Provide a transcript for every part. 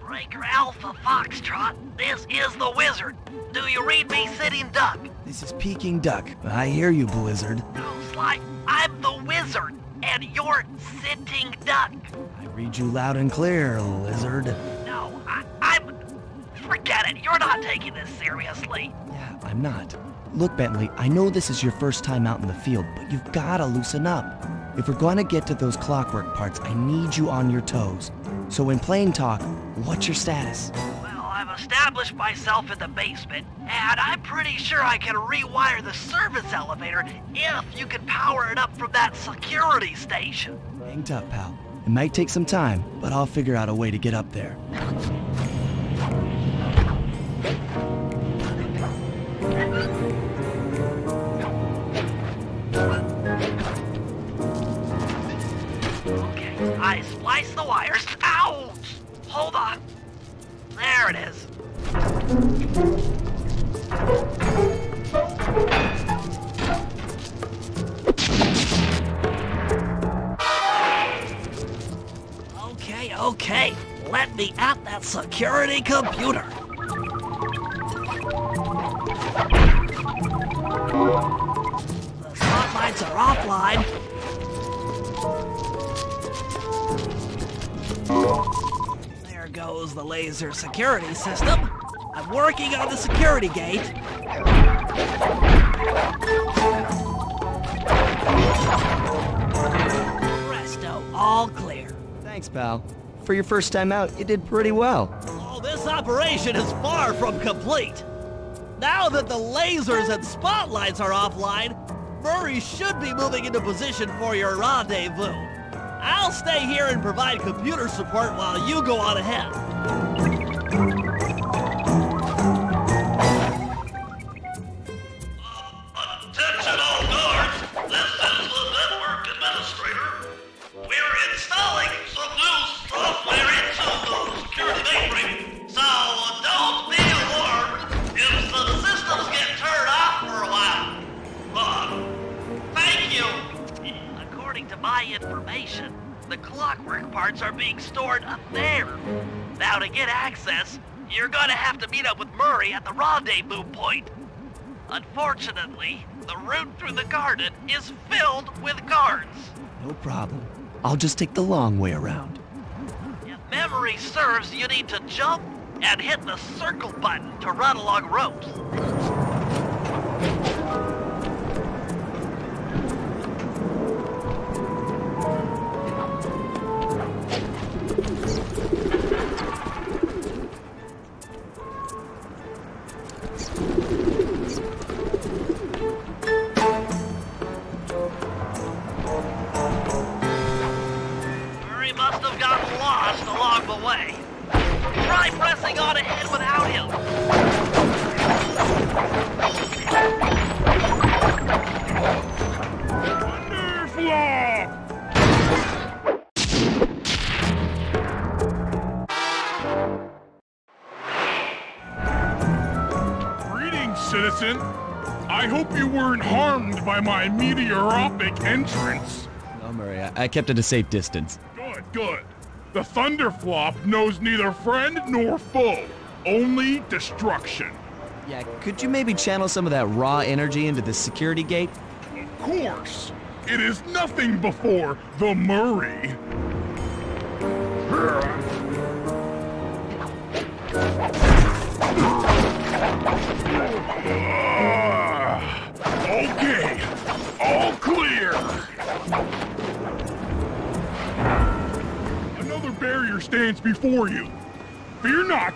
Breaker Alpha Foxtrot, this is the Wizard. Do you read me, Sitting Duck? This is Peking Duck. I hear you, Blizzard. No, Sly, I'm the Wizard, and you're Sitting Duck. I read you loud and clear, Lizard. No, I'm... Forget it, you're not taking this seriously. Yeah, I'm not. Look, Bentley, I know this is your first time out in the field, but you've gotta loosen up. If we're gonna get to those clockwork parts, I need you on your toes. So in plain talk, what's your status? Well, I've established myself in the basement, and I'm pretty sure I can rewire the service elevator if you can power it up from that security station. Hang tough, pal. It might take some time, but I'll figure out a way to get up there. Okay, I splice the wires. Ouch! Hold on. There it is. Okay. Let me at that security computer. The spotlights are offline. There goes the laser security system. I'm working on the security gate. Presto, all clear. Thanks, pal. For your first time out, you did pretty well. Oh, this operation is far from complete. Now that the lasers and spotlights are offline, Murray should be moving into position for your rendezvous. I'll stay here and provide computer support while you go on ahead. Attention all guards, this is the network administrator. We're installing some new software into the security mainframe, so don't be alarmed if the systems get turned off for a while. Thank you. According to my information, the clockwork parts are being stored up there. Now to get access, you're gonna have to meet up with Murray at the rendezvous point. Unfortunately, the route through the garden is filled with guards. No problem. I'll just take the long way around. If memory serves, you need to jump and hit the circle button to run along ropes. Murray must have gotten lost along the way. Try pressing on ahead without him. Greetings, citizen. I hope you weren't harmed by my meteoropic entrance. No, Murray, I kept at a safe distance. Good. The Thunderflop knows neither friend nor foe, only destruction. Yeah, could you maybe channel some of that raw energy into the security gate? Of course. It is nothing before the Murray. Okay, all clear. Another barrier stands before you. Fear not,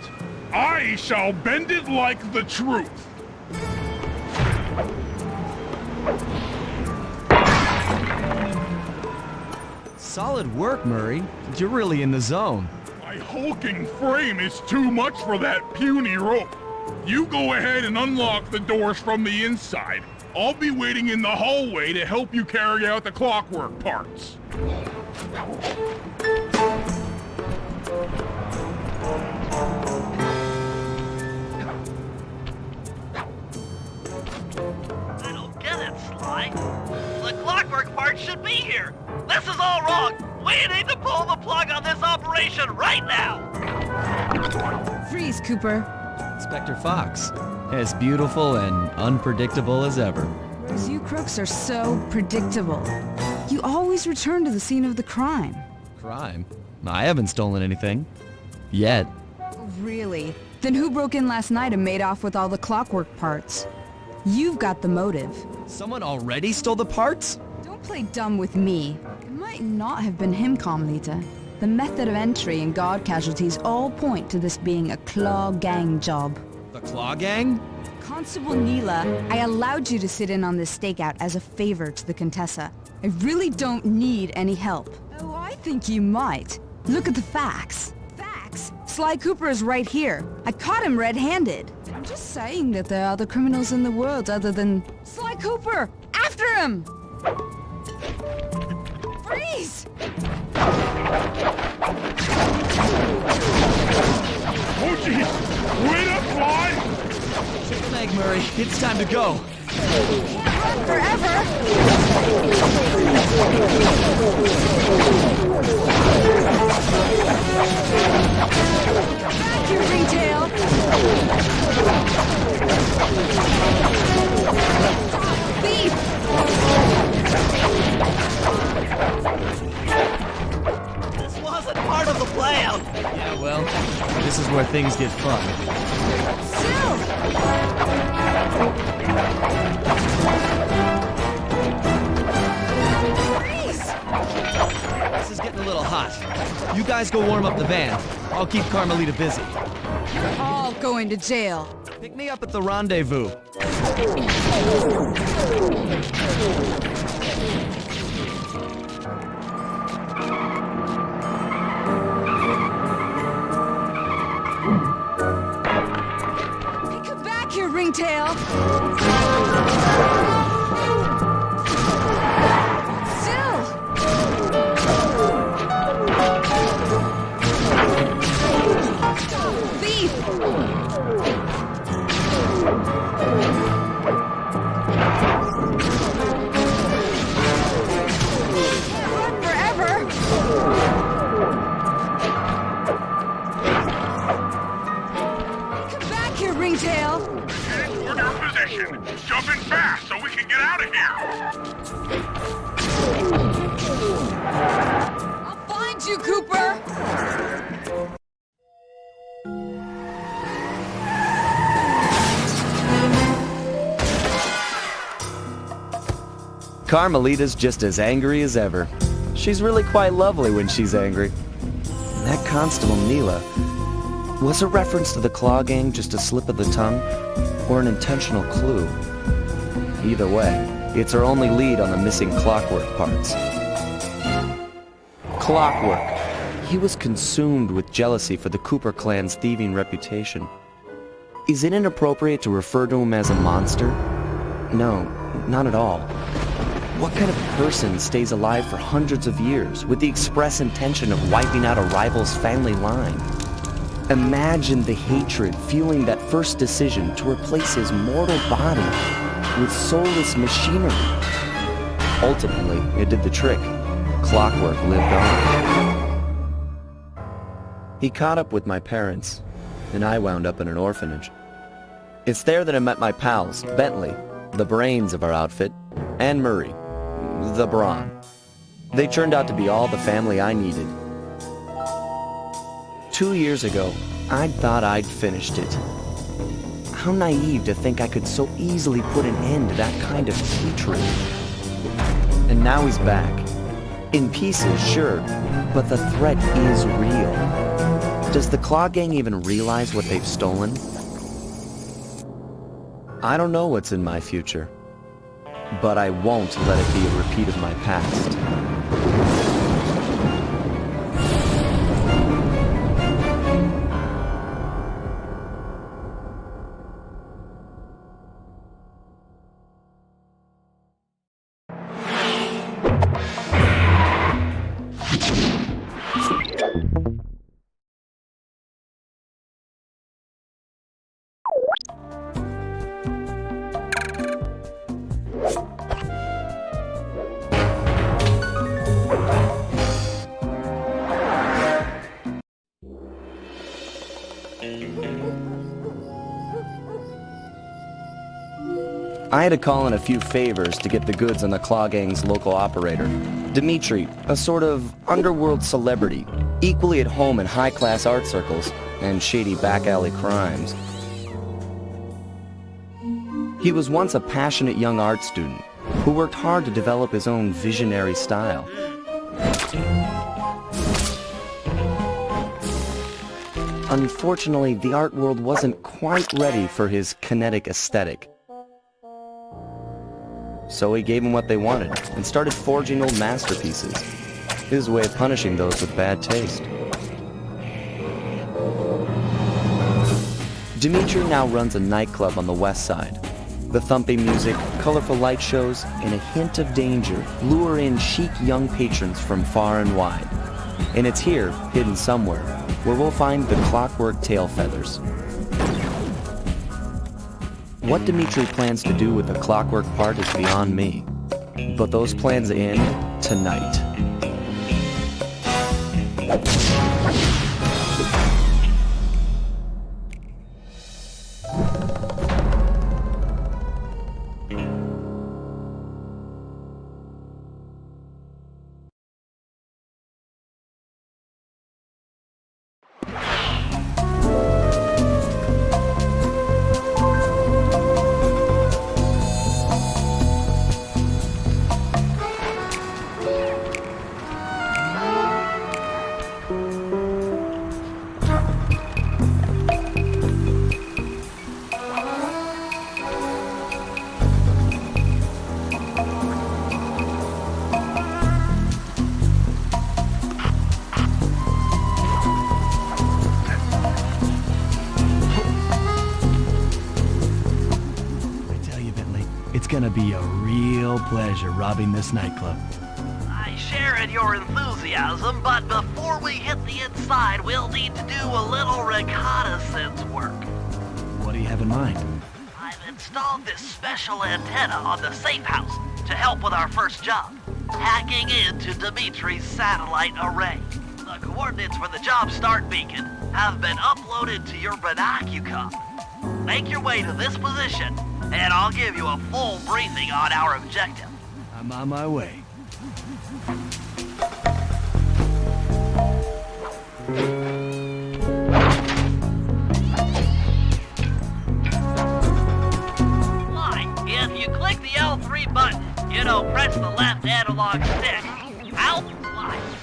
I shall bend it like the truth. Solid work, Murray. You're really in the zone. My hulking frame is too much for that puny rope. You go ahead and unlock the doors from the inside. I'll be waiting in the hallway to help you carry out the clockwork parts. I don't get it, Sly. The clockwork part should be here. This is all wrong. We need to pull the plug on this operation right now! Freeze, Cooper. Inspector Fox, as beautiful and unpredictable as ever. Whereas you crooks are so predictable. You always return to the scene of the crime. Crime? I haven't stolen anything. Yet. Really? Then who broke in last night and made off with all the clockwork parts? You've got the motive. Someone already stole the parts? Don't play dumb with me. It might not have been him, Carmelita. The method of entry and guard casualties all point to this being a Claw Gang job. The Claw Gang? Constable Neela, I allowed you to sit in on this stakeout as a favor to the Contessa. I really don't need any help. Oh, I think you might. Look at the facts. Facts? Sly Cooper is right here. I caught him red-handed. I'm just saying that there are other criminals in the world other than... Sly Cooper! After him! Freeze! Oh, jeez! Wait up, Fly! Take a leg, Murray. It's time to go. Can't run forever! Back your retail! Thief! This wasn't part of the plan! Yeah, well, this is where things get fun. Still! Freeze! This is getting a little hot. You guys go warm up the van. I'll keep Carmelita busy. You're all going to jail. Pick me up at the rendezvous. Come back here, ringtail! Still! Thief! Can't run forever! Come back here, ringtail! Order of position. Jump in fast so we can get out of here. I'll find you, Cooper! Carmelita's just as angry as ever. She's really quite lovely when she's angry. That Constable Neela, was a reference to the Claw Gang just a slip of the tongue, or an intentional clue? Either way, it's our only lead on the missing clockwork parts. Clockwork. He was consumed with jealousy for the Cooper clan's thieving reputation. Is it inappropriate to refer to him as a monster? No, not at all. What kind of person stays alive for hundreds of years with the express intention of wiping out a rival's family line? Imagine the hatred fueling that first decision to replace his mortal body with soulless machinery. Ultimately, it did the trick. Clockwork lived on. He caught up with my parents, and I wound up in an orphanage. It's there that I met my pals, Bentley, the brains of our outfit, and Murray, the brawn. They turned out to be all the family I needed. 2 years ago, I'd thought I'd finished it. How naive to think I could so easily put an end to that kind of hatred. And now he's back. In pieces, sure, but the threat is real. Does the Claw Gang even realize what they've stolen? I don't know what's in my future, but I won't let it be a repeat of my past. I had to call in a few favors to get the goods on the Claw Gang's local operator, Dimitri, a sort of underworld celebrity, equally at home in high-class art circles and shady back-alley crimes. He was once a passionate young art student who worked hard to develop his own visionary style. Unfortunately, the art world wasn't quite ready for his kinetic aesthetic. So he gave them what they wanted and started forging old masterpieces. His way of punishing those with bad taste. Dimitri now runs a nightclub on the west side. The thumping music, colorful light shows, and a hint of danger lure in chic young patrons from far and wide. And it's here, hidden somewhere, where we'll find the Clockwork Tail Feathers. What Dimitri plans to do with the clockwork part is beyond me. But those plans end tonight. It's gonna be a real pleasure robbing this nightclub. I share in your enthusiasm, but before we hit the inside, we'll need to do a little reconnaissance work. What do you have in mind? I've installed this special antenna on the safe house to help with our first job, hacking into Dimitri's satellite array. The coordinates for the job start beacon have been uploaded to your binocular. Make your way to this position, and I'll give you a full briefing on our objective. I'm on my way. If you click the L3 button, press the left analog stick.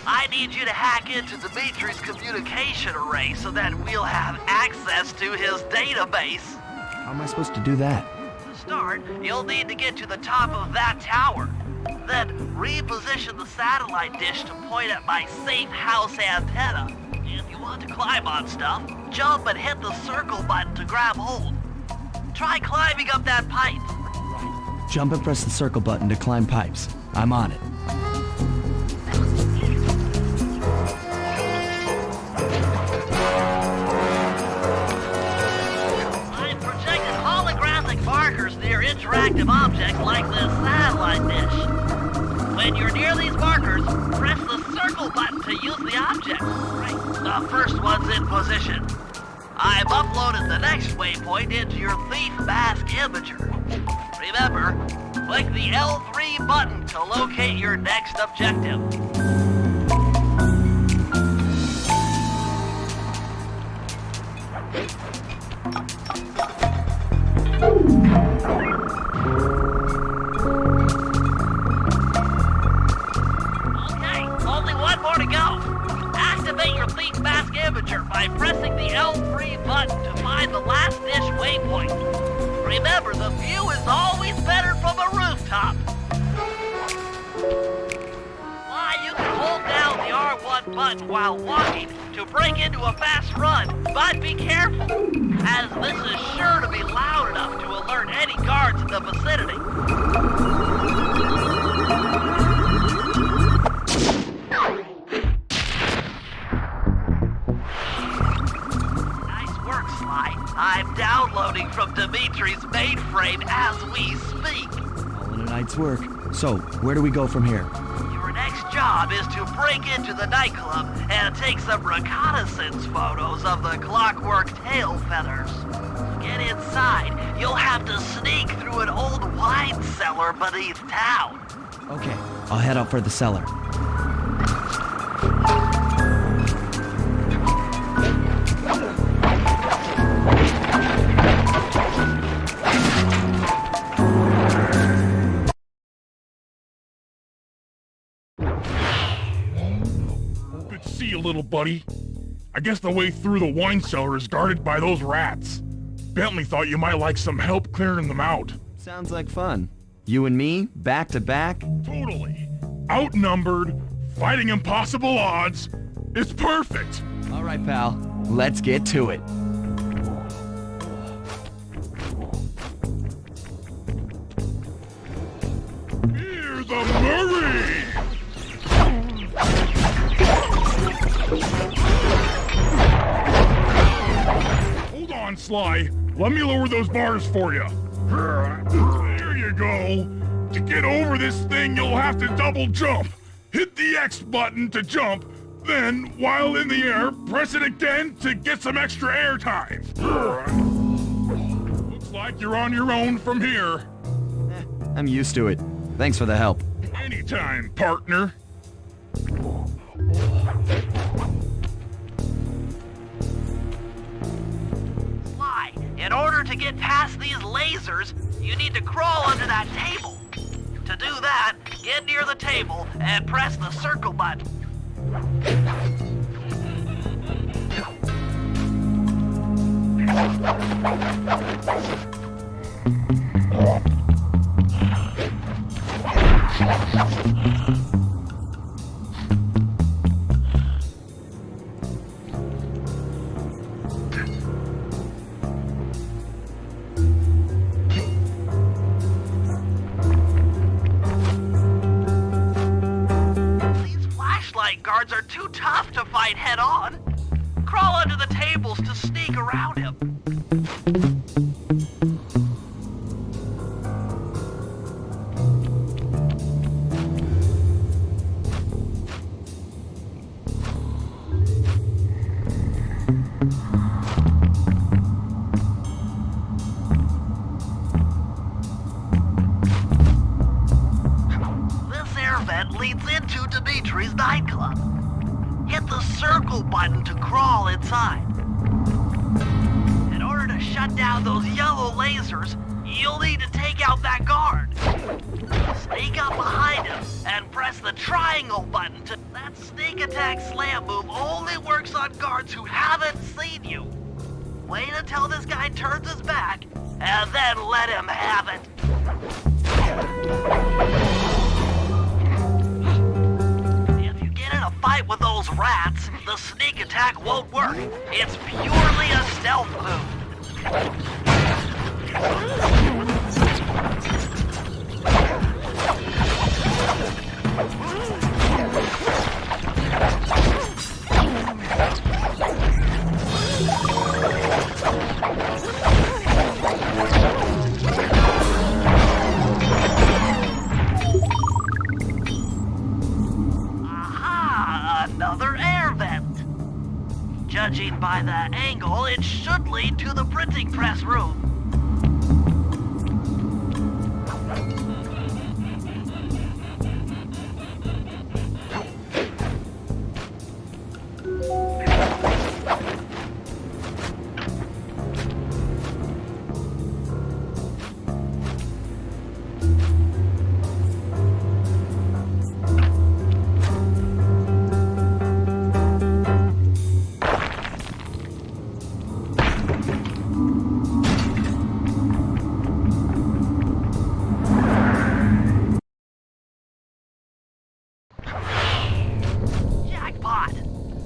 I need you to hack into Dimitri's communication array so that we'll have access to his database. How am I supposed to do that? To start, you'll need to get to the top of that tower. Then reposition the satellite dish to point at my safe house antenna. If you want to climb on stuff, jump and hit the circle button to grab hold. Try climbing up that pipe. Jump and press the circle button to climb pipes. I'm on it. I've projected holographic markers near interactive objects like this satellite dish. When you're near these markers, press the circle button to use the object. Right, the first one's in position. I've uploaded the next waypoint into your Thief Mask Imager. Remember, click the L3 button to locate your next objective. Okay, only one more to go. Activate your Thief Mask Imager by pressing the L3 button to find the last dish waypoint. Remember, the view is always better from a rooftop. You can hold down the R1 button while walking to break into a fast run, but be careful, as this is sure to be loud enough to alert any guards in the vicinity. Nice work, Sly. I'm downloading from Dimitri's mainframe as we speak. All in a night's work. So, where do we go from here? Your next job is to break into the nightclub and take some reconnaissance photos of the Clockwork Tail Feathers. get inside, you'll have to sneak through an old wine cellar beneath town. Okay, I'll head out for the cellar. Good to see you, little buddy. I guess the way through the wine cellar is guarded by those rats. Bentley thought you might like some help clearing them out. Sounds like fun. You and me, back to back? Totally. Outnumbered, fighting impossible odds. It's perfect. All right, pal. Let's get to it. Here's the Murray! Hold on, Sly. Let me lower those bars for you. There you go. To get over this thing, you'll have to double jump. Hit the X button to jump, then, while in the air, press it again to get some extra air time. Looks like you're on your own from here. I'm used to it. Thanks for the help. Anytime, partner. Sly, in order to get past these lasers, you need to crawl under that table. To do that, get near the table and press the circle button. Guards are too tough to fight head-on. Crawl under the tables to sneak around him. This air vent leads into Dimitri's nightclub. Hit the circle button to crawl inside. In order to shut down those yellow lasers, you'll need to take out that guard. Sneak up behind him and press the triangle button to... That sneak attack slam move only works on guards who haven't seen you. Wait until this guy turns his back, and then let him have it. Fight with those rats, the sneak attack won't work. It's purely a stealth move. Another air vent. Judging by the angle, it should lead to the printing press room.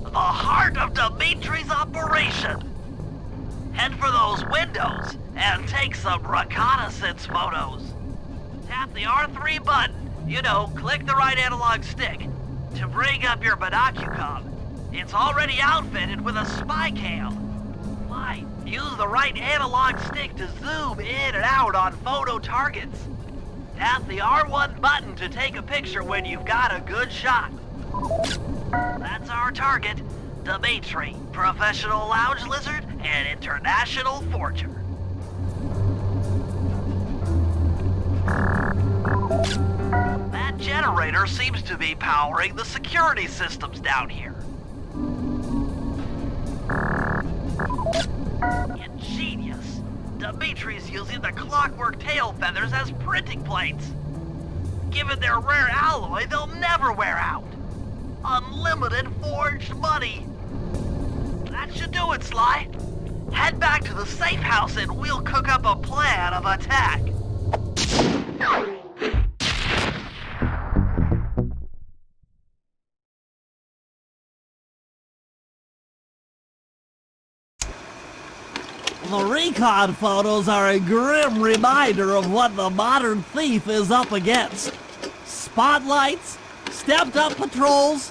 The heart of Dimitri's operation. Head for those windows and take some reconnaissance photos. Tap the R3 button, click the right analog stick, to bring up your binocucom. It's already outfitted with a spy cam. Why, use the right analog stick to zoom in and out on photo targets. Tap the R1 button to take a picture when you've got a good shot. That's our target, Dimitri, professional lounge lizard and international forger. That generator seems to be powering the security systems down here. Ingenious. Dimitri's using the clockwork tail feathers as printing plates. Given their rare alloy, they'll never wear out. Unlimited forged money. That should do it, Sly. Head back to the safe house and we'll cook up a plan of attack. The recon photos are a grim reminder of what the modern thief is up against. Spotlights, stepped-up patrols.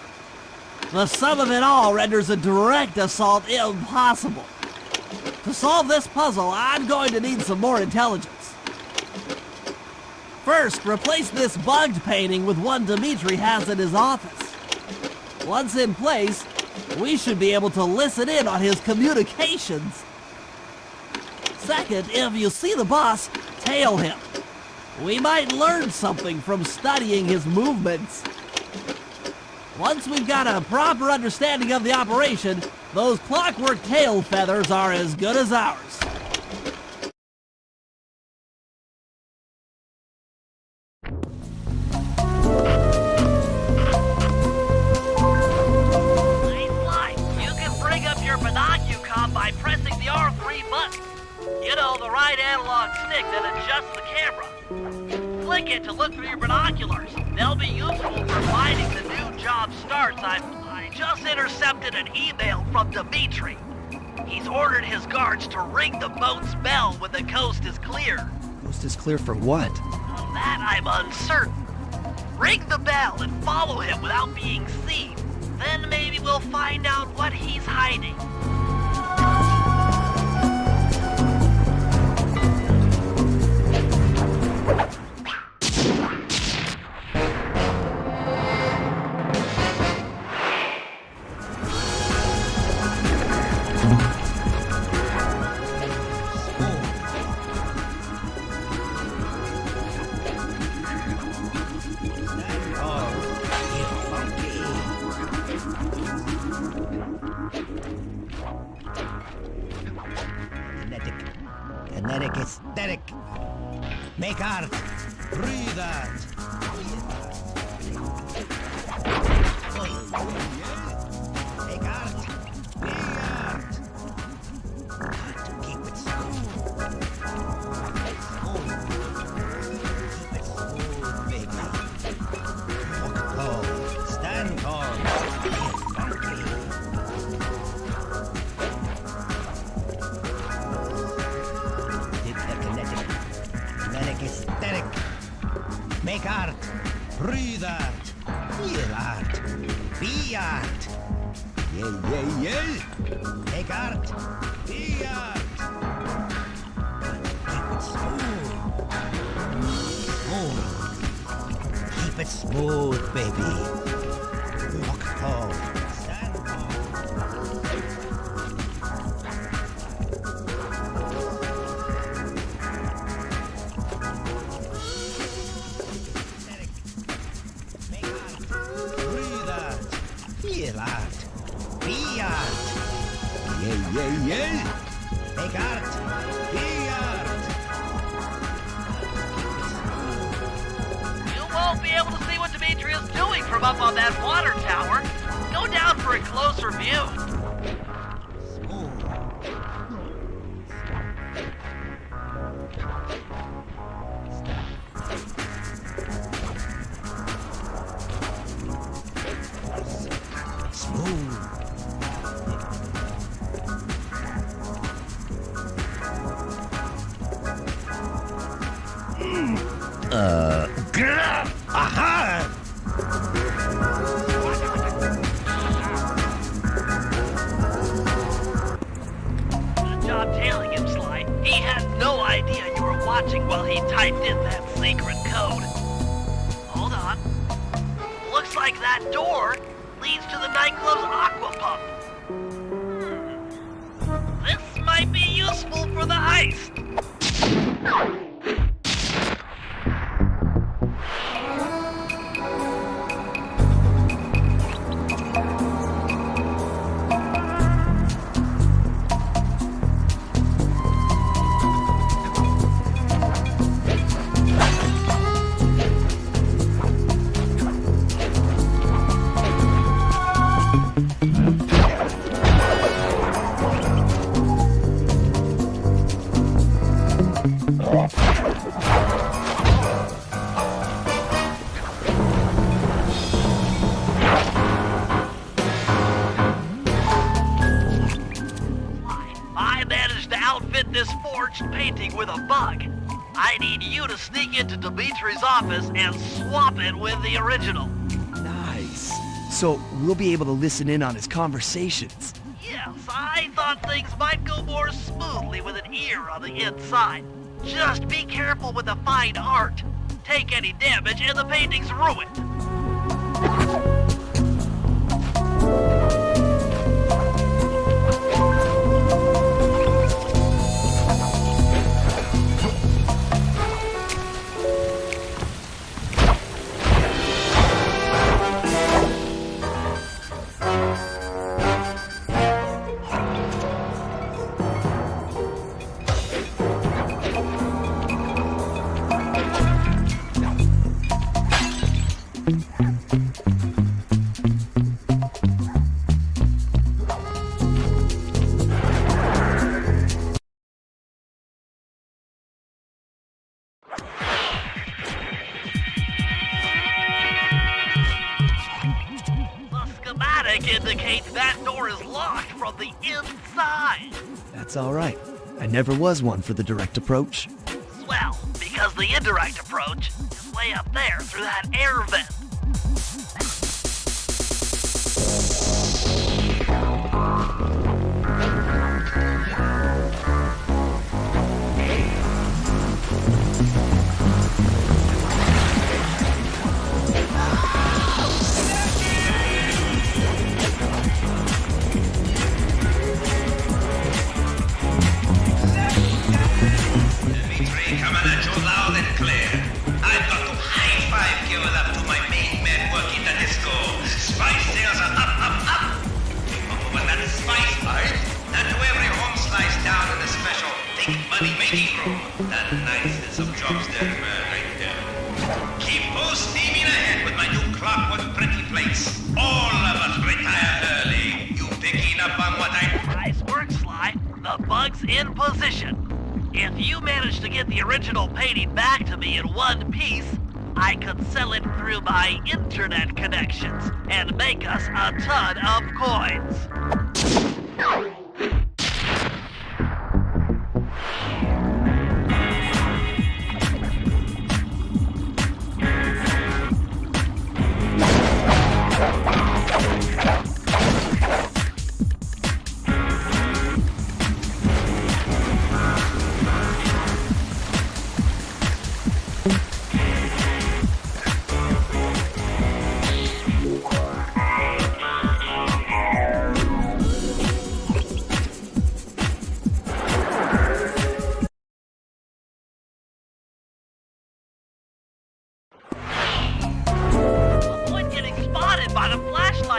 The sum of it all renders a direct assault impossible. To solve this puzzle, I'm going to need some more intelligence. First, replace this bugged painting with one Dimitri has in his office. Once in place, we should be able to listen in on his communications. Second, if you see the boss, tail him. We might learn something from studying his movements. Once we've got a proper understanding of the operation, those clockwork tail feathers are as good as ours. Hey, Sly, you can bring up your binocucom by pressing the R3 button. You know, the right analog stick that adjusts the camera. Flick it to look through your binoculars. They'll be useful for finding the new job starts. I just intercepted an email from Dimitri. He's ordered his guards to ring the boat's bell when the coast is clear. Coast is clear for what? Of that I'm uncertain. Ring the bell and follow him without being seen. Then maybe we'll find out what he's hiding. Kinetic aesthetic. Make art. Breathe art. Make art. Be art. Got to keep it smooth. Keep it smooth, baby. Walk tall. Stand tall. Get funky. Aesthetic. Make art. Breathe art. Feel art. Be art. Yeah, yeah, yeah. Make art. Be art. Keep it smooth. Smooth. Keep it smooth, baby. Walk tall. Stand tall. Feel art. Be art. Yeah, yeah, yeah. Make art. Be art. You won't be able to see what Dimitri is doing from up on that water tower. Go down for a closer view. Aha! Good job tailing him, Sly. He had no idea you were watching while he typed in that secret code. Hold on. Looks like that door leads to the nightclub's aqua pump. This might be useful for the heist. forged painting with a bug. I need you to sneak into Dimitri's office and swap it with the original. Nice. So we'll be able to listen in on his conversations. Yes, I thought things might go more smoothly with an ear on the inside. Just be careful with the fine art. Take any damage and the painting's ruined. Indicates that door is locked from the inside. That's all right. I never was one for the direct approach. Well, because the indirect approach is way up there through that air vent. Coming at you loud and clear. I've got to high-five give it up to my main man working the disco. Spice sales are up, up, up. But that spice art, not to every home slice down in the special big money-making room. That niceness of jobs there, right there. Keep full steaming ahead with my new clockwork pretty plates. All of us retire early. You picking up on what I... Nice work, Sly. The bug's in position. If you manage to get the original painting back to me in one piece, I could sell it through my internet connections and make us a ton of coins.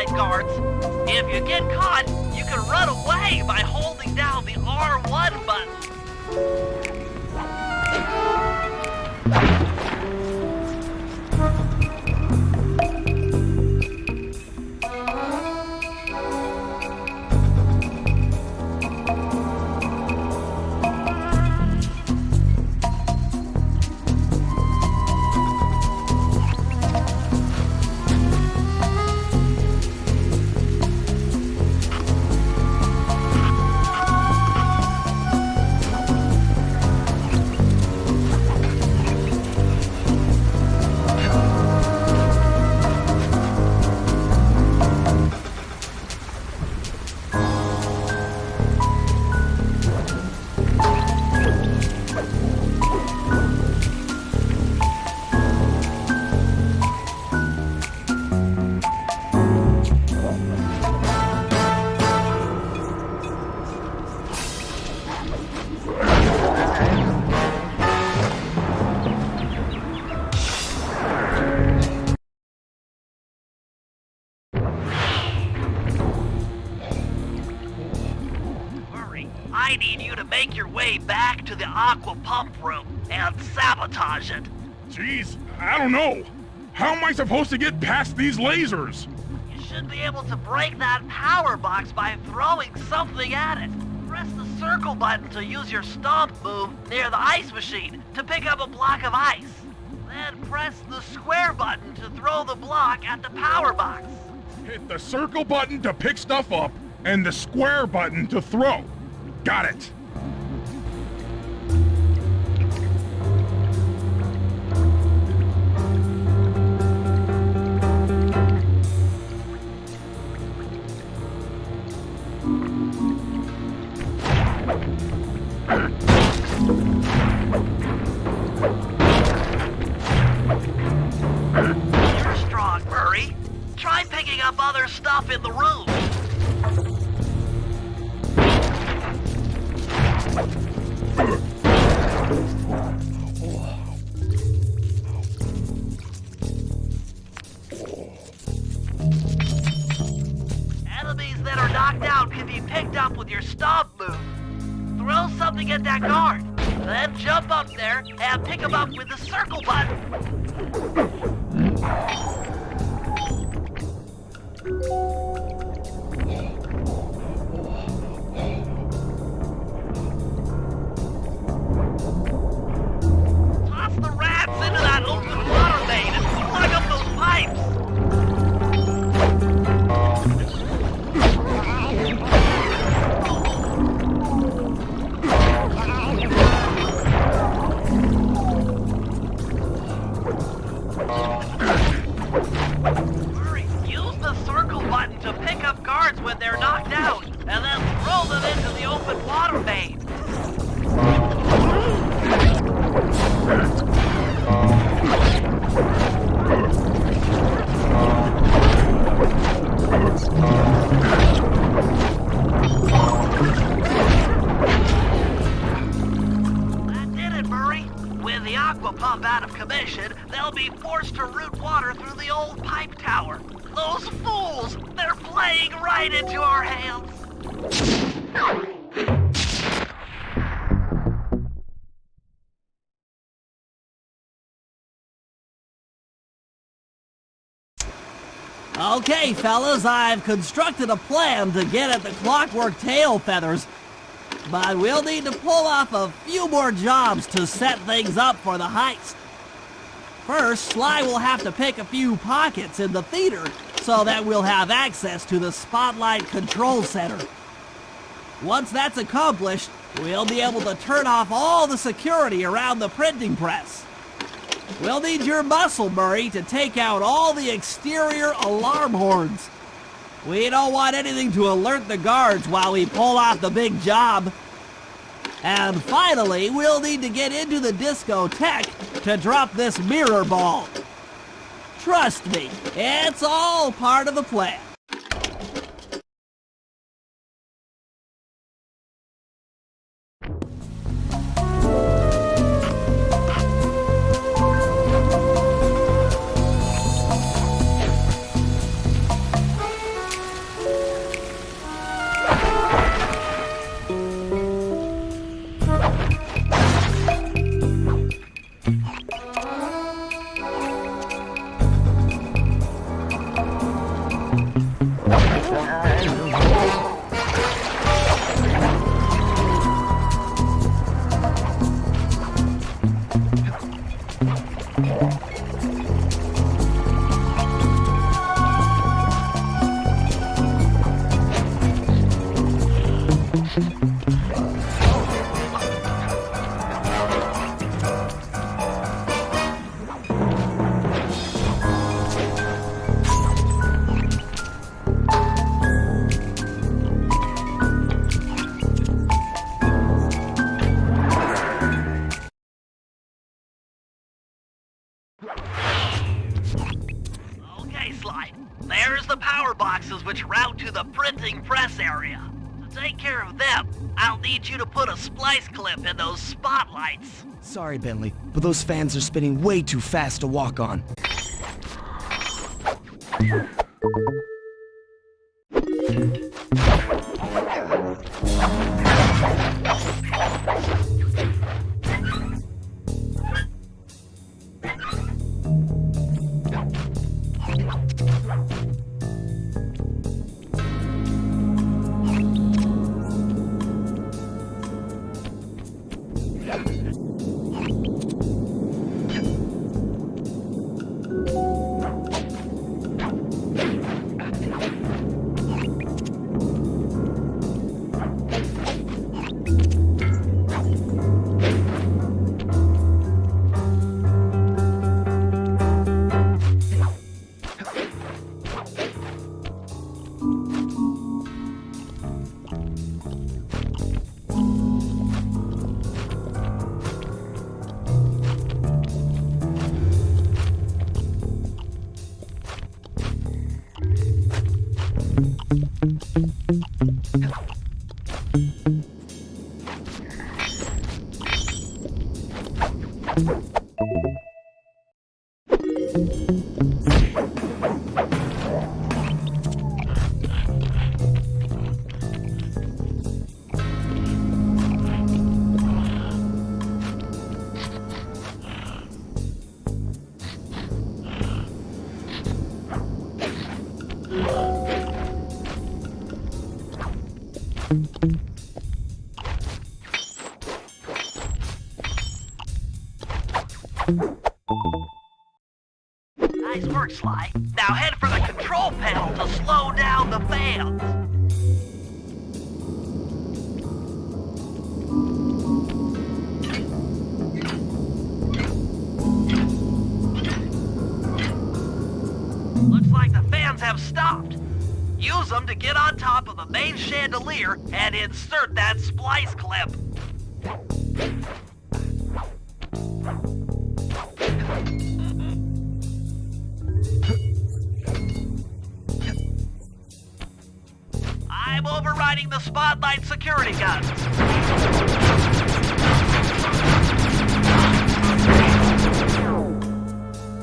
Guards. If you get caught, you can run away by holding down the R1 button. I need you to make your way back to the aqua pump room and sabotage it. Jeez, I don't know. How am I supposed to get past these lasers? You should be able to break that power box by throwing something at it. Press the circle button to use your stomp move near the ice machine to pick up a block of ice. Then press the square button to throw the block at the power box. Hit the circle button to pick stuff up and the square button to throw. Got it. You're strong, Murray. Try picking up other stuff in the room. Enemies that are knocked out can be picked up with your stomp move. Throw something at that guard, then jump up there and pick him up with the circle button. Toss the rats into that open water main and plug up those pipes. Hurry, use the circle button to pick up guards when they're knocked out, and then throw them into the open water main. That did it, Murray. With the aqua pump out of commission, they'll be forced to route water through the old pipe tower. Those fools! They're playing right into our hands. Okay, fellas, I've constructed a plan to get at the clockwork tail feathers. But we'll need to pull off a few more jobs to set things up for the heist. First, Sly will have to pick a few pockets in the theater so that we'll have access to the Spotlight Control Center. Once that's accomplished, we'll be able to turn off all the security around the printing press. We'll need your muscle, Murray, to take out all the exterior alarm horns. We don't want anything to alert the guards while we pull off the big job. And finally, we'll need to get into the discotheque to drop this mirror ball. Trust me, it's all part of the plan. Okay, Sly. There's the power boxes which route to the printing press area. To take care of them, I'll need you to put a splice clip in those spotlights. Sorry, Bentley, but those fans are spinning way too fast to walk on. Nice work, Sly. Now head for the control panel to slow down the fans. Looks like the fans have stopped. Use them to get on top of the main chandelier and insert that splice clip. I'm overriding the spotlight security guns.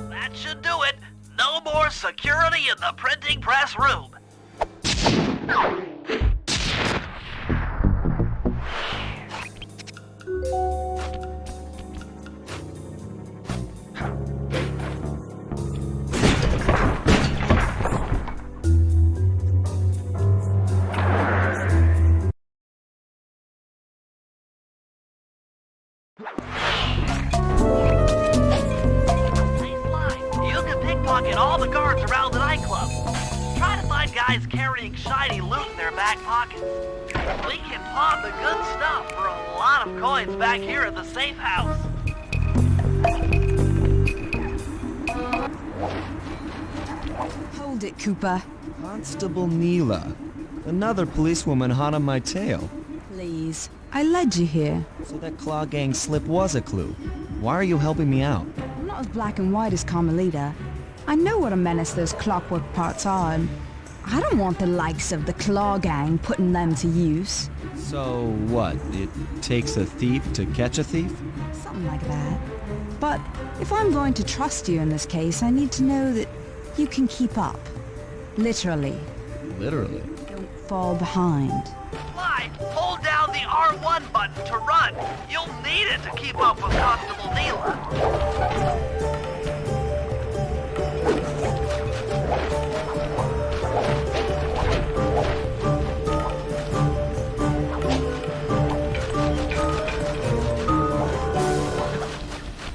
That should do it. No more security in the printing press room. You can pickpocket all the guards around the nightclub. Try to find guys carrying shiny loot in their back pockets. We can pawn the good stuff for a lot of coins back here at the safe house. Hold it, Cooper. Constable Neela. Another policewoman hot on my tail. Please. I led you here. So that Claw Gang slip was a clue. Why are you helping me out? I'm not as black and white as Carmelita. I know what a menace those clockwork parts are, and I don't want the likes of the Claw Gang putting them to use. So what? It takes a thief to catch a thief? Something like that. But if I'm going to trust you in this case, I need to know that you can keep up. Literally. Literally. Don't fall behind. Sly, hold down the R1 button to run. You'll need it to keep up with Constable Neela.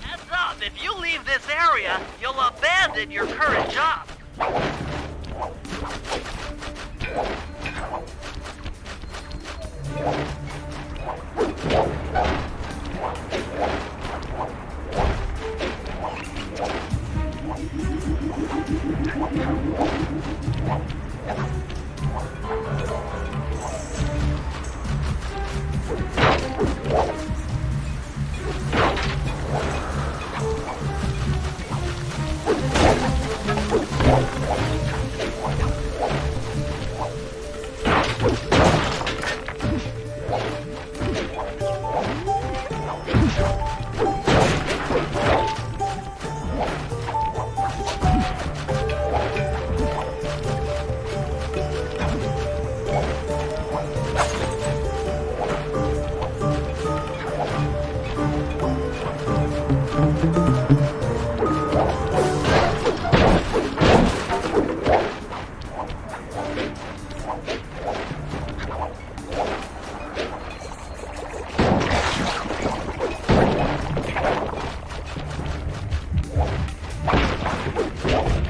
Heads up, if you leave this area, you'll abandon your current job.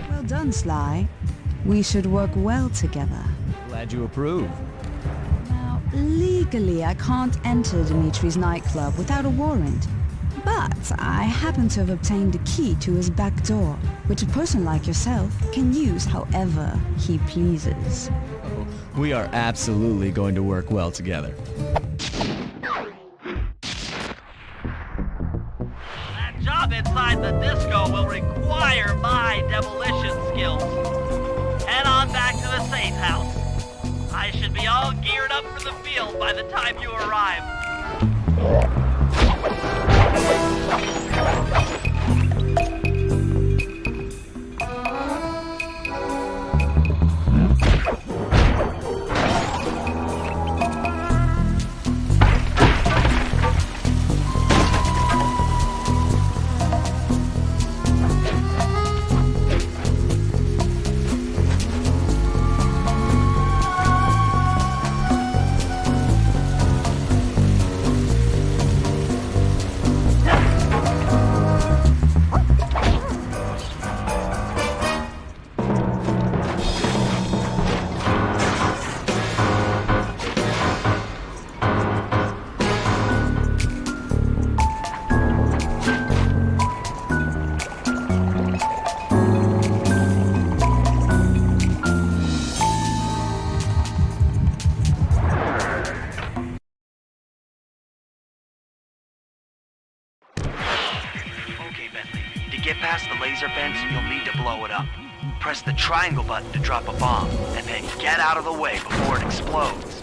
Well done, Sly. We should work well together. Glad you approve. Now, legally, I can't enter Dimitri's nightclub without a warrant. But I happen to have obtained a key to his back door, which a person like yourself can use however he pleases. Oh, we are absolutely going to work well together. That job inside the disco will require my demolition skills. Head on back to the safe house. closed by the time you arrive. Okay, Bentley. To get past the laser fence, you'll need to blow it up. Press the triangle button to drop a bomb, and then get out of the way before it explodes.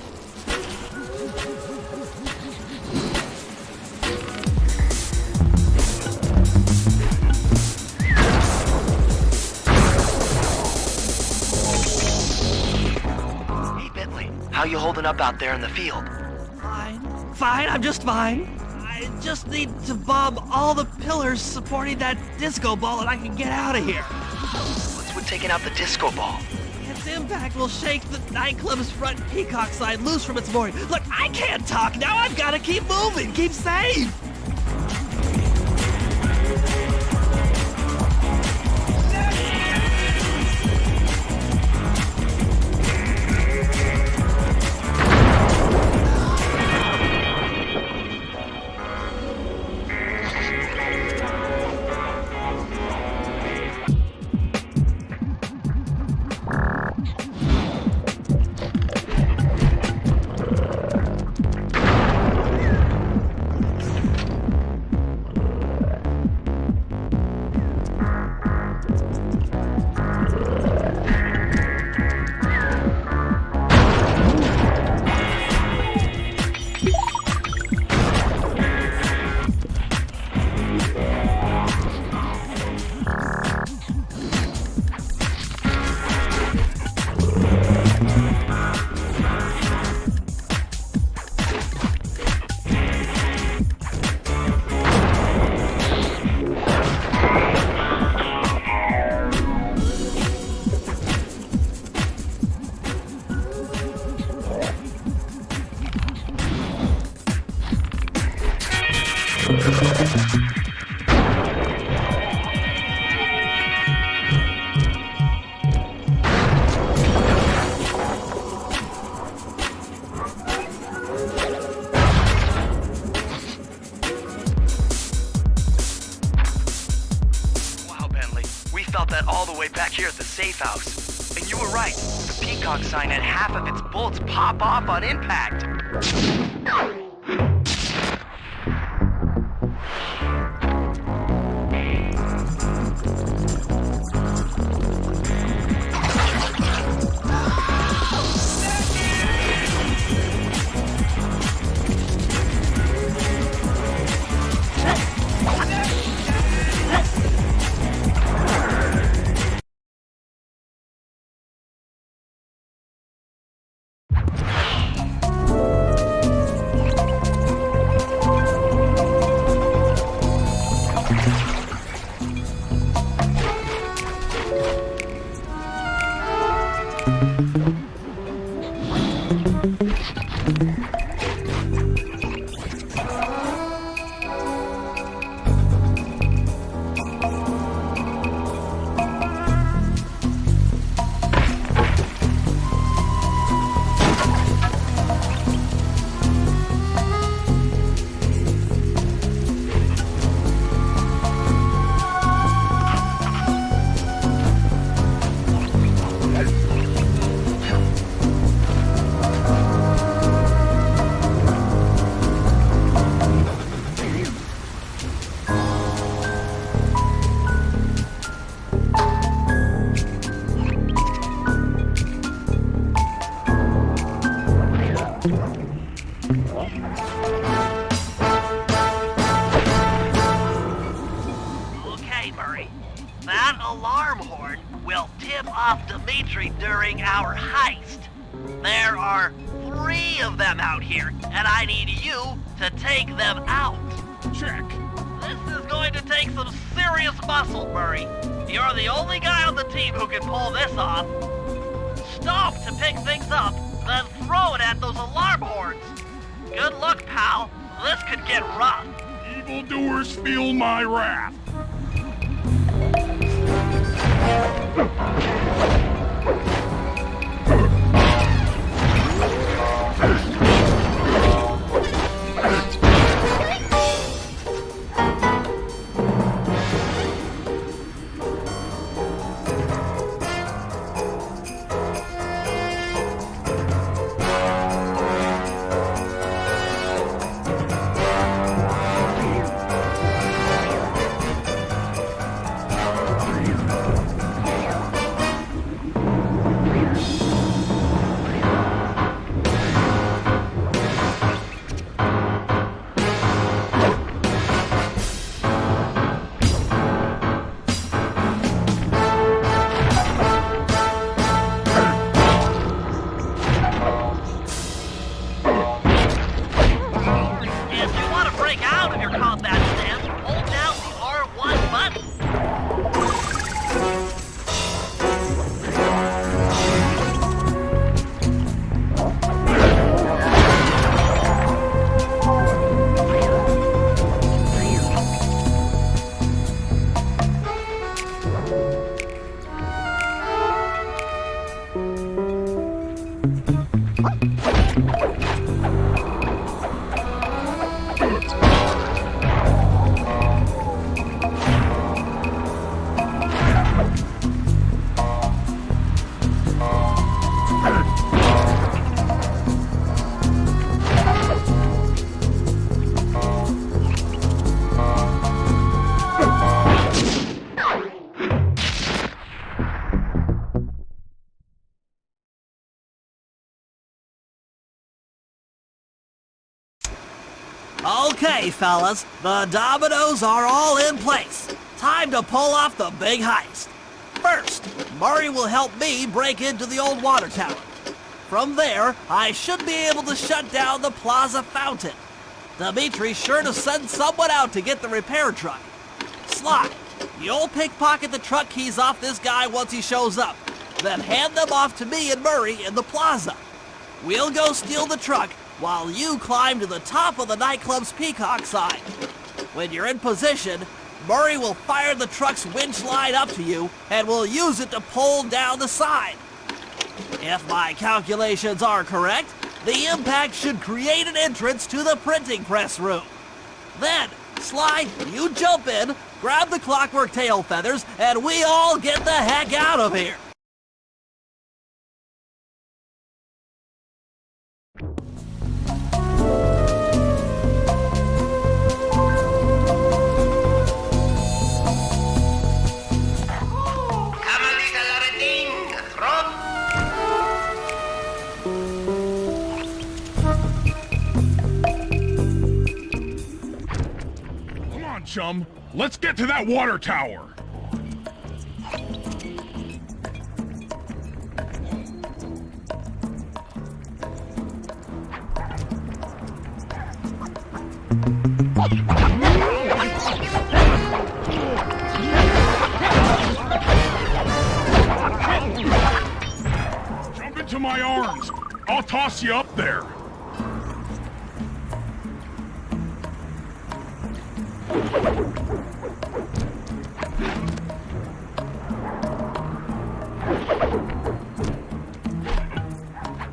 Hey, Bentley. How you holding up out there in the field? Fine, I'm just fine. I just need to bomb all the pillars supporting that disco ball and I can get out of here. What's with taking out the disco ball? Its impact will shake the nightclub's front peacock side loose from its mooring. Look, I can't talk now. I've got to keep moving, keep safe. Here at the safe house. And you were right. The peacock sign had half of its bolts pop off on impact. Dimitri during our heist. There are 3 of them out here, and I need you to take them out. Check. This is going to take some serious muscle, Murray. You're the only guy on the team who can pull this off. Stop to pick things up, then throw it at those alarm horns. Good luck, pal. This could get rough. Evildoers feel my wrath. Okay, fellas, the dominoes are all in place. Time to pull off the big heist. First, Murray will help me break into the old water tower. From there, I should be able to shut down the plaza fountain. Dimitri's sure to send someone out to get the repair truck. Sly, you'll pickpocket the truck keys off this guy once he shows up, then hand them off to me and Murray in the plaza. We'll go steal the truck while you climb to the top of the nightclub's peacock sign. When you're in position, Murray will fire the truck's winch line up to you and will use it to pull down the sign. If my calculations are correct, the impact should create an entrance to the printing press room. Then, Sly, you jump in, grab the clockwork tail feathers, and we all get the heck out of here. Chum, let's get to that water tower. Jump into my arms. I'll toss you up there.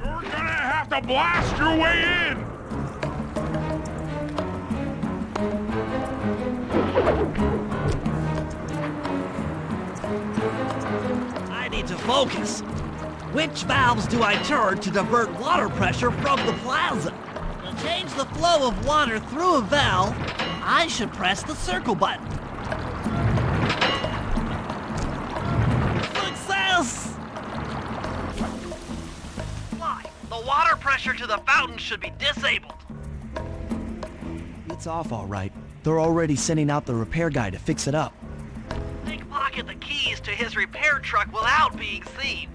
You're gonna have to blast your way in! I need to focus. Which valves do I turn to divert water pressure from the plaza? To change the flow of water through a valve, I should press the circle button. Success! Why? The water pressure to the fountain should be disabled. It's off all right. They're already sending out the repair guy to fix it up. Pickpocket the keys to his repair truck without being seen.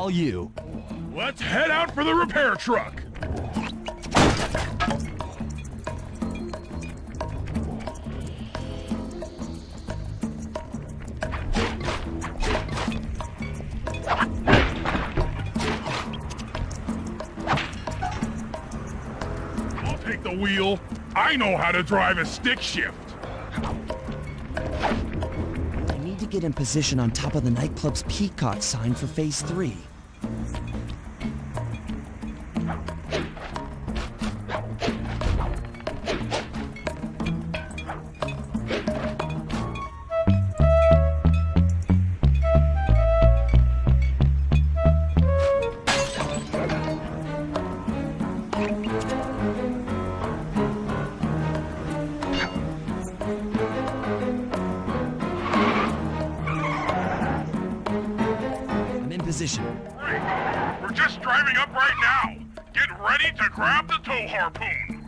all you. Let's head out for the repair truck. I'll take the wheel. I know how to drive a stick shift. I need to get in position on top of the nightclub's peacock sign for Phase 3. Position. Great. We're just driving up right now. Get ready to grab the tow harpoon.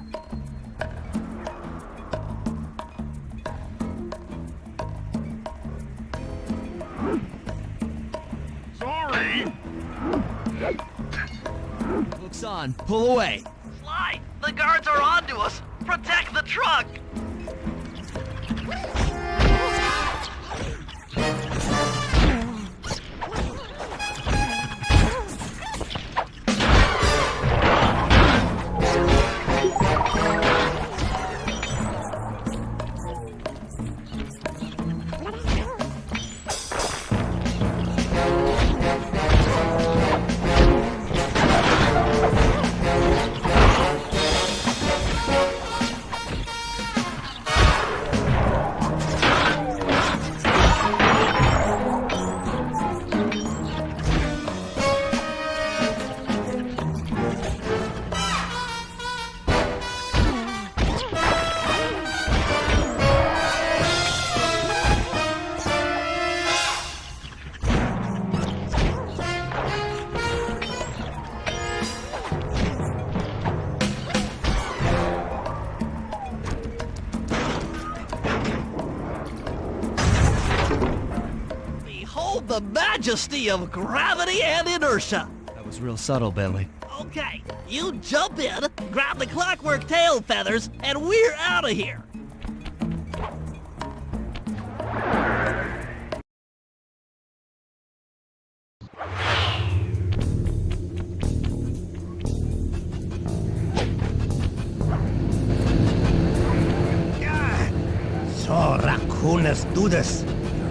Sorry. Hook's on. Pull away. Sly, the guards are onto us. Protect the truck. The majesty of gravity and inertia. That was real subtle, Bentley. Okay, you jump in, grab the clockwork tail feathers, and we're out of here. So, raccoon, let's do this.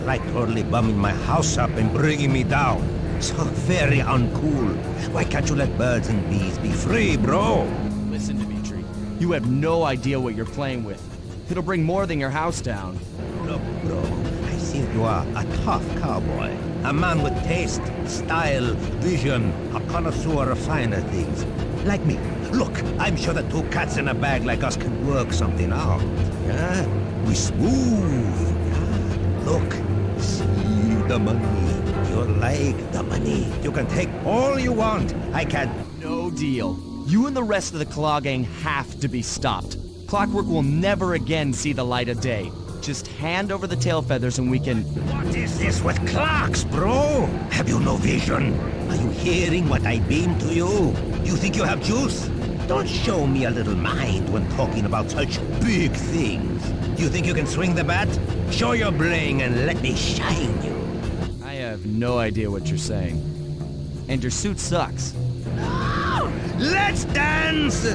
Like totally bumming my house up and bringing me down. So very uncool. Why can't you let birds and bees be free, bro? Listen, Dimitri. You have no idea what you're playing with. It'll bring more than your house down. Look, bro, I see you are a tough cowboy. A man with taste, style, vision, a connoisseur of finer things. Like me. Look, I'm sure that two cats in a bag like us can work something out. Yeah? We smooth. Yeah? Look, see the money. You like the money. You can take all you want. I can... No deal. You and the rest of the Claw Gang have to be stopped. Clockwork will never again see the light of day. Just hand over the tail feathers and we can... What is this with clocks, bro? Have you no vision? Are you hearing what I beam to you? You think you have juice? Don't show me a little mind when talking about such big things. You think you can swing the bat? Show your bling and let me shine you. I have no idea what you're saying. And your suit sucks. Let's dance!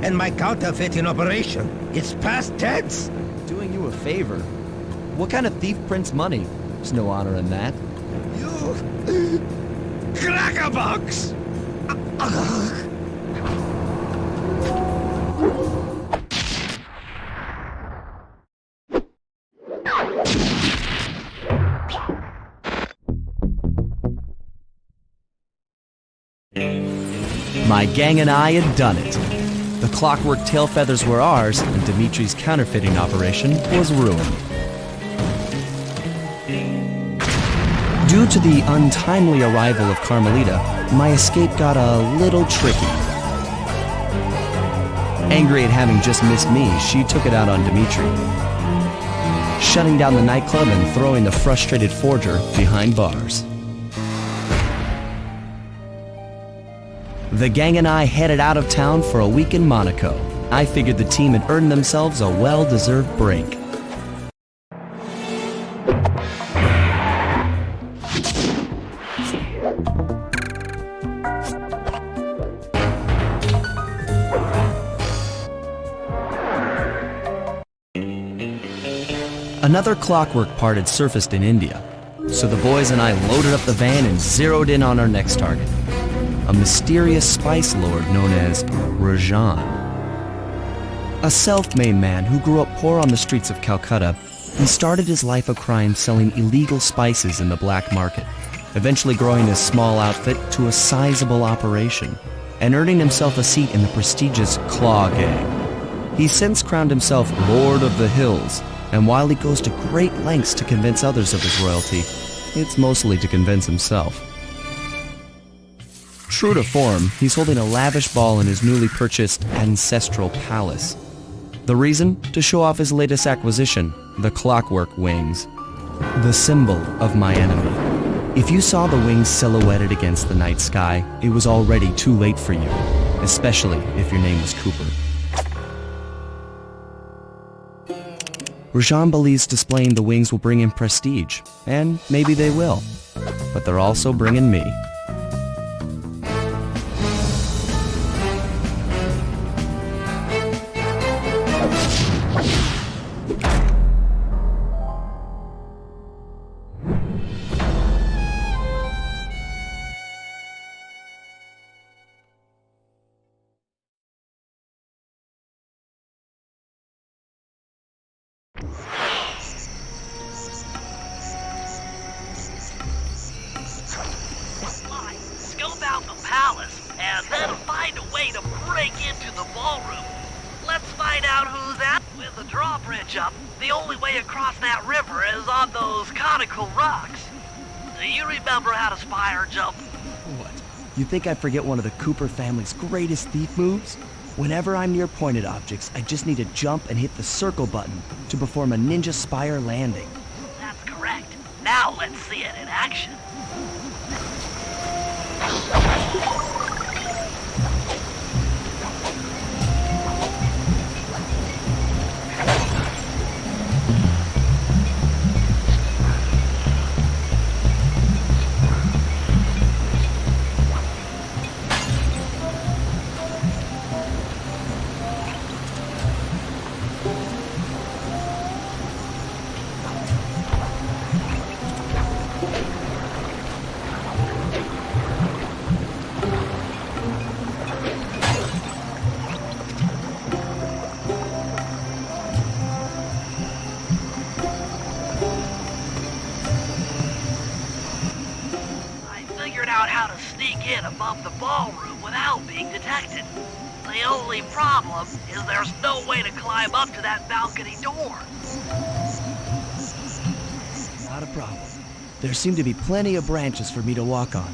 and my counterfeit in operation. It's past tense. Doing you a favor. What kind of thief prints money? There's no honor in that. You... Crackerbox! My gang and I had done it. The clockwork tail feathers were ours, and Dimitri's counterfeiting operation was ruined. Due to the untimely arrival of Carmelita, my escape got a little tricky. Angry at having just missed me, she took it out on Dimitri, shutting down the nightclub and throwing the frustrated forger behind bars. The gang and I headed out of town for a week in Monaco. I figured the team had earned themselves a well-deserved break. Another clockwork part had surfaced in India, so the boys and I loaded up the van and zeroed in on our next target, a mysterious spice lord known as Rajan. A self-made man who grew up poor on the streets of Calcutta, he started his life of crime selling illegal spices in the black market, eventually growing his small outfit to a sizable operation, and earning himself a seat in the prestigious Claw Gang. He's since crowned himself Lord of the Hills, and while he goes to great lengths to convince others of his royalty, it's mostly to convince himself. True to form, he's holding a lavish ball in his newly purchased ancestral palace. The reason? To show off his latest acquisition, the clockwork wings, the symbol of my enemy. If you saw the wings silhouetted against the night sky, it was already too late for you, especially if your name was Cooper. Rajan believes displaying the wings will bring him prestige, and maybe they will, but they're also bringing me. Scope out the palace, and then find a way to break into the ballroom. Let's find out who's at. With the drawbridge up, the only way across that river is on those conical rocks. Do you remember how to spire jump? What? You think I forget one of the Cooper family's greatest thief moves? Whenever I'm near pointed objects, I just need to jump and hit the circle button to perform a ninja spire landing. That's correct. Now let's see it in action. Out how to sneak in above the ballroom without being detected. The only problem is there's no way to climb up to that balcony door. Not a problem. There seem to be plenty of branches for me to walk on.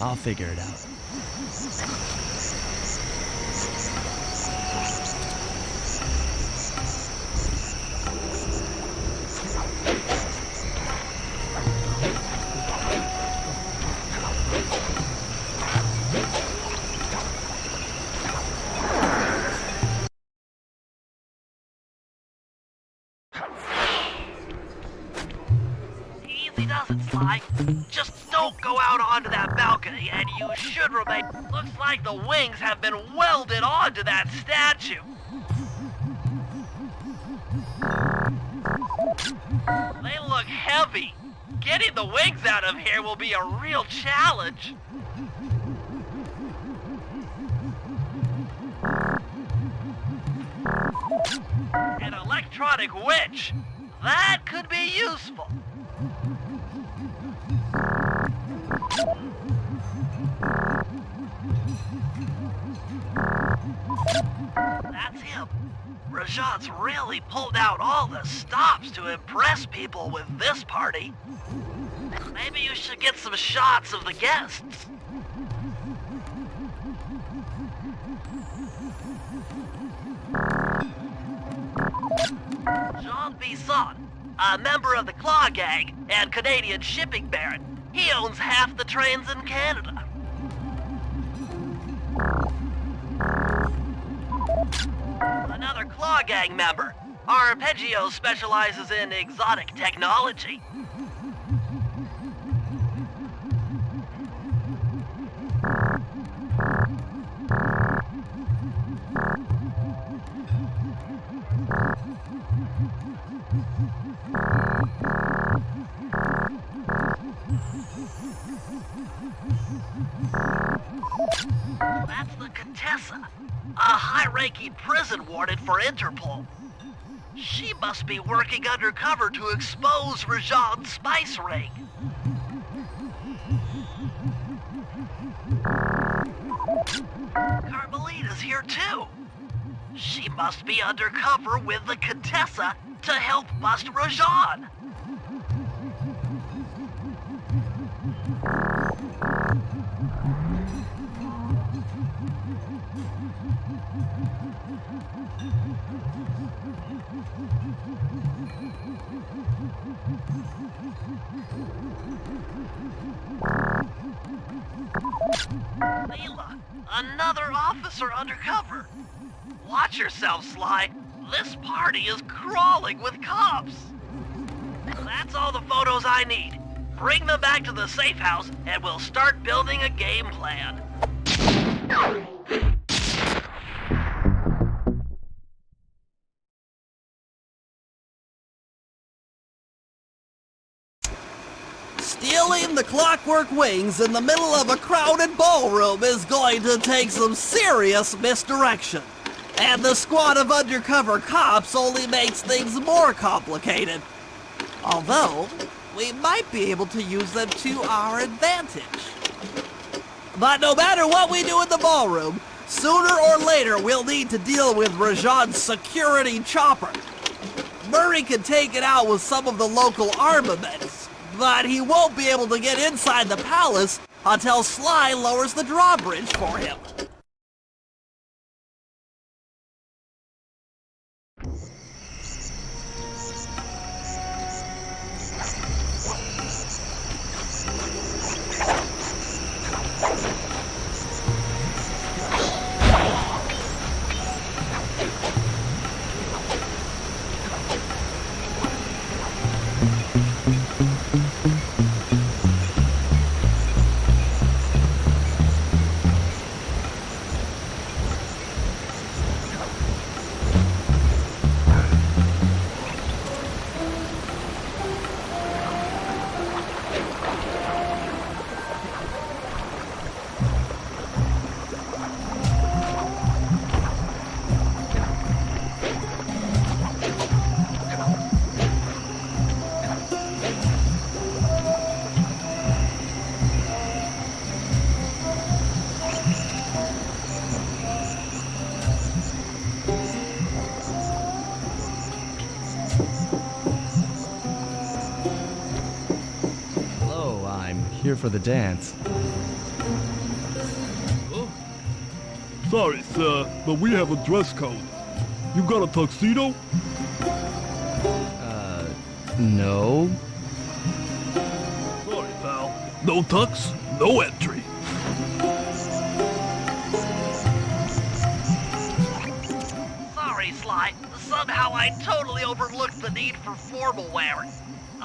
I'll figure it out. He's easy does it, Sly. Just don't go out onto that balcony, and you should remain. Looks like the wings have been welded onto that statue. They look heavy. Getting the wings out of here will be a real challenge. An electronic winch. That could be useful. That's him. Rajan's really pulled out all the stops to impress people with this party. Maybe you should get some shots of the guests. Jean Bisson, a member of the Claw Gang and Canadian shipping baron. He owns half the trains in Canada. Another Claw Gang member. Arpeggio specializes in exotic technology. That's the Contessa, a high-ranking prison warden for Interpol. She must be working undercover to expose Rajan's spice ring. Carmelita's here too. She must be undercover with the Contessa to help bust Rajan. Leela, another officer undercover. Watch yourself, Sly. This party is crawling with cops. That's all the photos I need. Bring them back to the safe house and we'll start building a game plan. Stealing the clockwork wings in the middle of a crowded ballroom is going to take some serious misdirection. And the squad of undercover cops only makes things more complicated. Although, we might be able to use them to our advantage. But no matter what we do in the ballroom, sooner or later we'll need to deal with Rajan's security chopper. Murray can take it out with some of the local armaments, but he won't be able to get inside the palace until Sly lowers the drawbridge for him. Here for the dance. Sorry, sir, but we have a dress code. You got a tuxedo? No. Sorry, pal. No tux, no entry. Sorry, Sly. Somehow I totally overlooked the need for formal wear.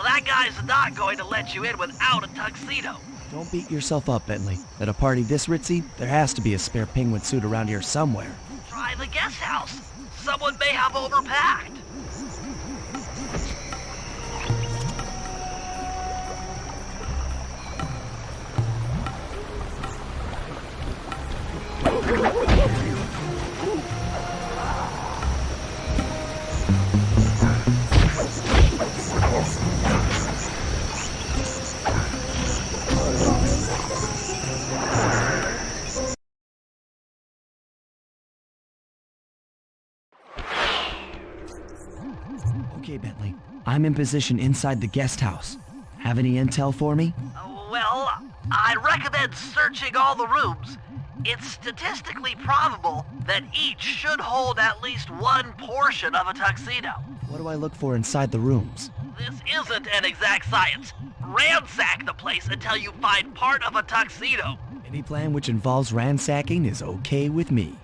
That guy's not going to let you in without a tuxedo. Don't beat yourself up, Bentley. At a party this ritzy, there has to be a spare penguin suit around here somewhere. Try the guest house. Someone may have overpacked. Okay, Bentley. I'm in position inside the guest house. Have any intel for me? Well, I'd recommend searching all the rooms. It's statistically probable that each should hold at least one portion of a tuxedo. What do I look for inside the rooms? This isn't an exact science. Ransack the place until you find part of a tuxedo. Any plan which involves ransacking is okay with me.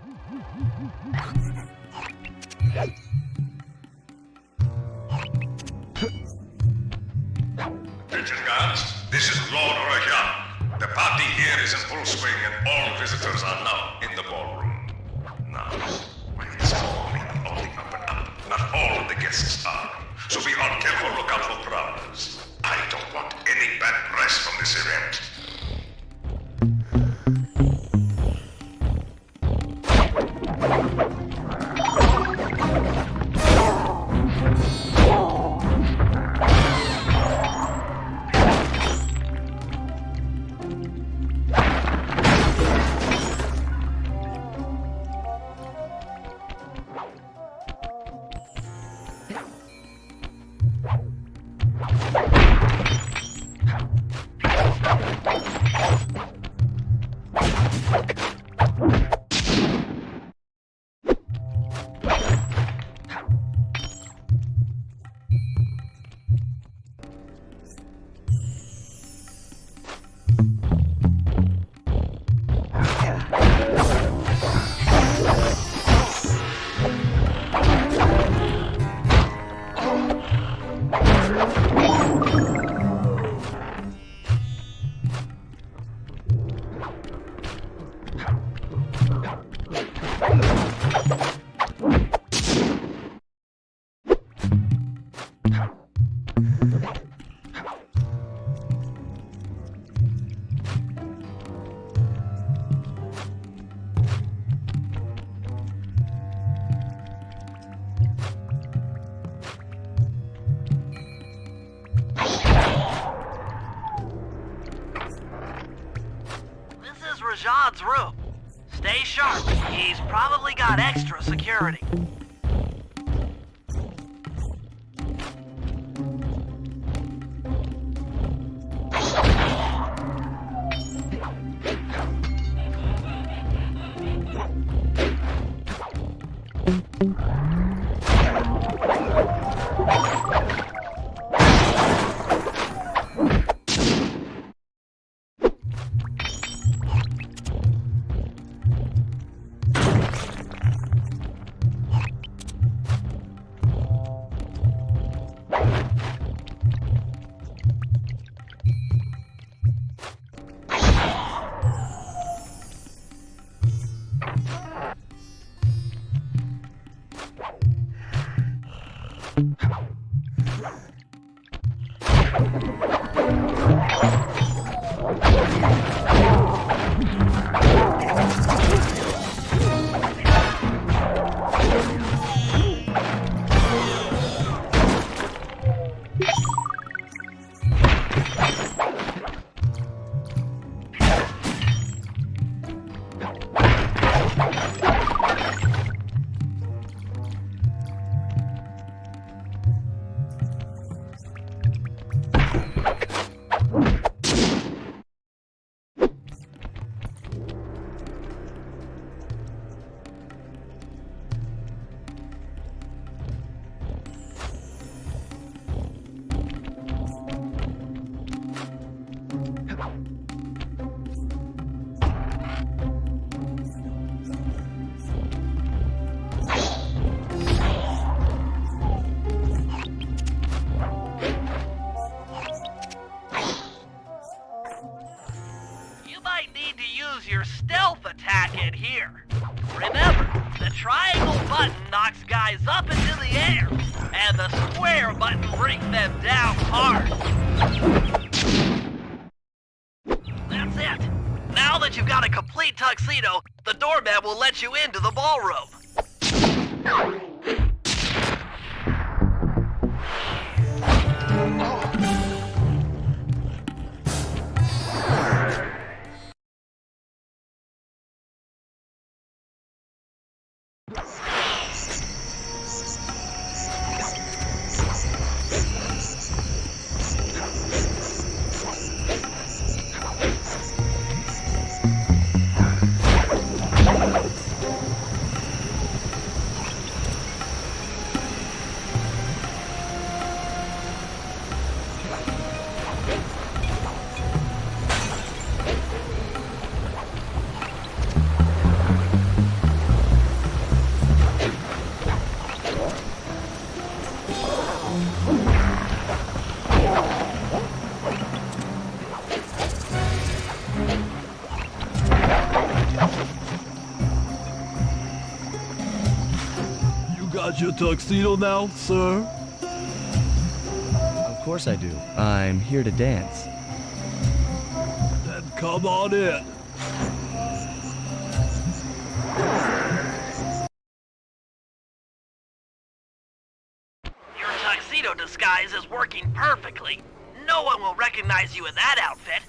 Attention guards, this is Lord Rajan. The party here is in full swing and all visitors are now in the ballroom. Now, it's only up and up. Not all of the guests are. So be on careful lookout for prowlers. I don't want any bad press from this event. Rajad's room. Stay sharp. He's probably got extra security. knocks guys up into the air, and the square button brings them down hard. That's it. Now that you've got a complete tuxedo, the doorman will let you into the ballroom. Got your tuxedo now, sir? Of course I do. I'm here to dance. Then come on in. Your tuxedo disguise is working perfectly. No one will recognize you in that outfit.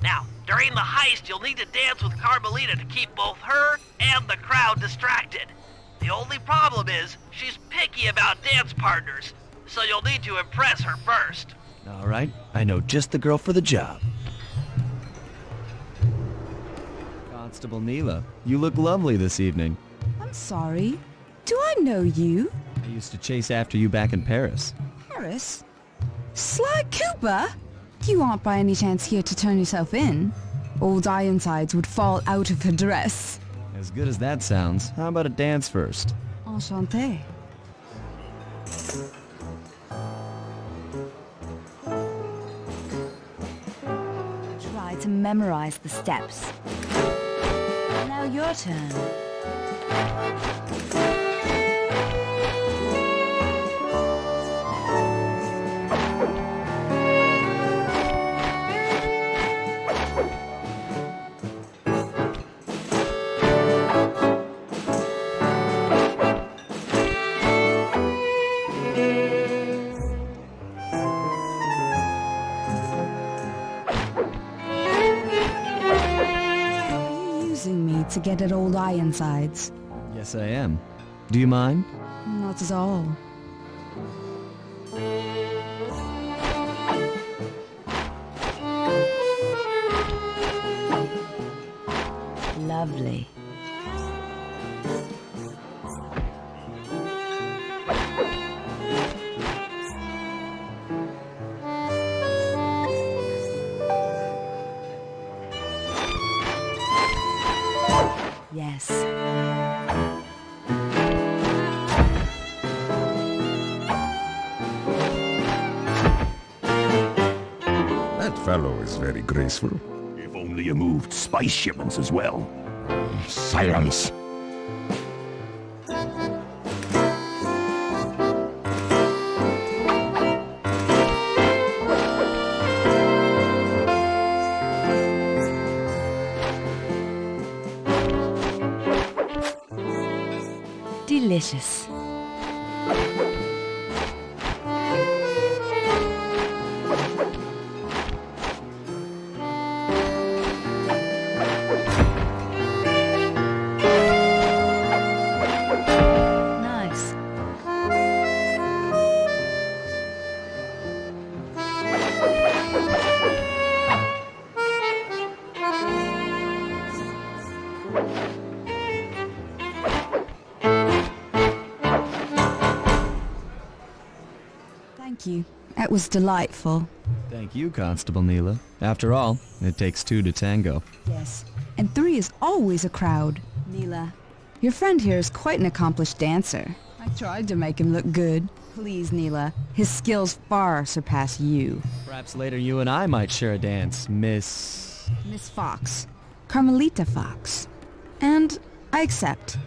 Now, during the heist, you'll need to dance with Carmelita to keep both her and the crowd distracted. The only problem is, she's picky about dance partners, so you'll need to impress her first. All right, I know just the girl for the job. Constable Neela, you look lovely this evening. I'm sorry. Do I know you? I used to chase after you back in Paris. Paris? Sly Cooper? You aren't by any chance here to turn yourself in? Old Ironsides would fall out of her dress. As good as that sounds, how about a dance first? Enchanté. Try to memorize the steps. Now your turn. To get at old Ironsides. Yes, I am. Do you mind? Not at all. Lovely. Yes. That fellow is very graceful. If only you moved spice shipments as well. Silence. Delicious. Nice. Thank you. That was delightful. Thank you, Constable Neela. After all, it takes two to tango. Yes. And three is always a crowd. Neela, your friend here is quite an accomplished dancer. I tried to make him look good. Please, Neela. His skills far surpass you. Perhaps later you and I might share a dance, Miss Fox. Carmelita Fox. And I accept.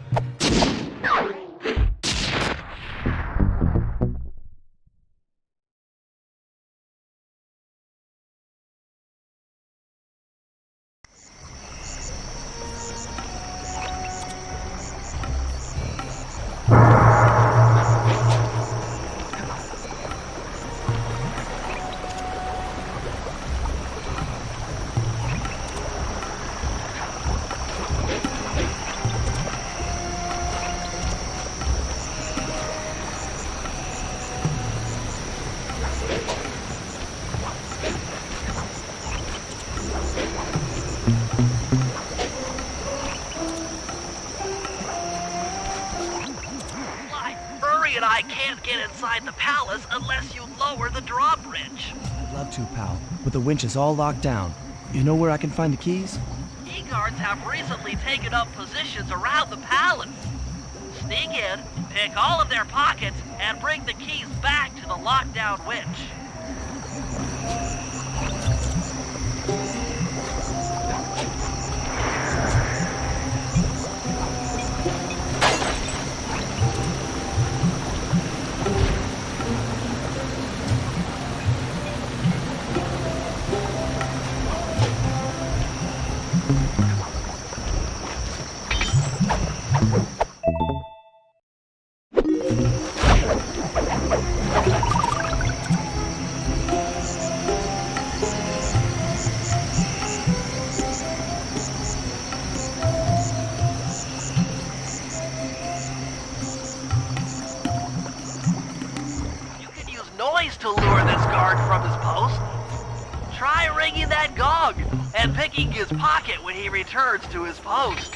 Murray and I can't get inside the palace unless you lower the drawbridge. I'd love to, pal, but the winch is all locked down. You know where I can find the keys? E-guards have recently taken up positions around the palace. Sneak in, pick all of their pockets, and bring the keys back to the lockdown winch. To lure this guard from his post. Try ringing that gong and picking his pocket when he returns to his post.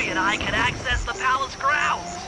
Murray and I can access the palace grounds.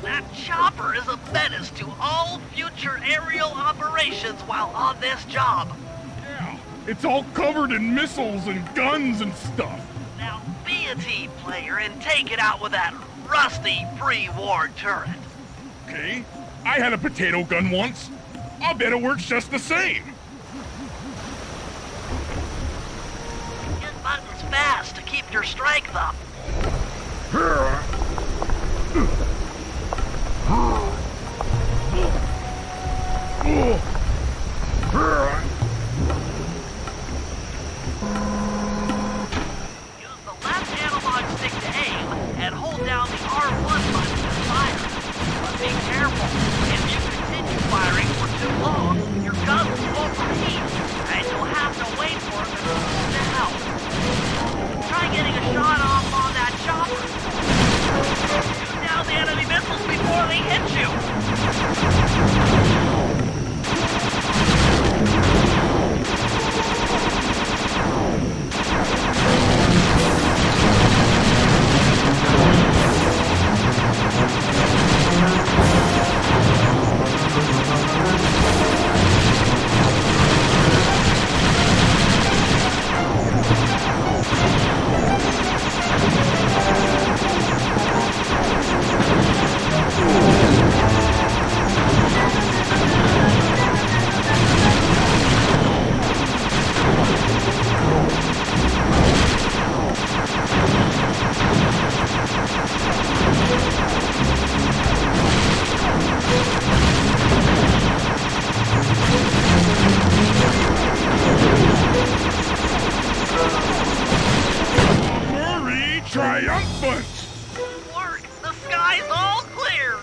That chopper is a menace to all future aerial operations while on this job. Yeah, it's all covered in missiles and guns and stuff. Now be a team player and take it out with that rusty pre-war turret. Okay, I had a potato gun once. I'll bet it works just the same. Hit buttons fast to keep your strength up. Use the left analog stick to aim and hold down the R1 button to fire. But be careful. If you continue firing for too long, your gun will overheat, and you'll have to wait for it to cool down. Try getting a shot off on that chopper. Shoot down the enemy missiles before they hit you. Murray triumphant! Good work. The sky's all clear.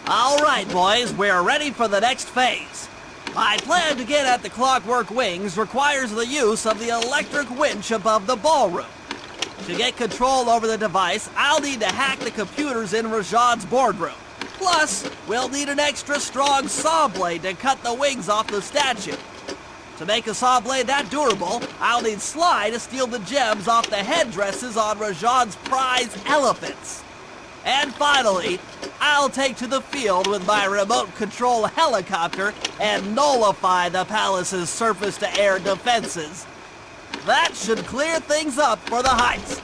All right, boys, we're ready for the next phase. My plan to get at the clockwork wings requires the use of the electric winch above the ballroom. To get control over the device, I'll need to hack the computers in Rajad's boardroom. Plus, we'll need an extra strong saw blade to cut the wings off the statue. To make a saw blade that durable, I'll need Sly to steal the gems off the headdresses on Rajad's prize elephants. And finally, I'll take to the field with my remote control helicopter and nullify the palace's surface-to-air defenses. That should clear things up for the heist.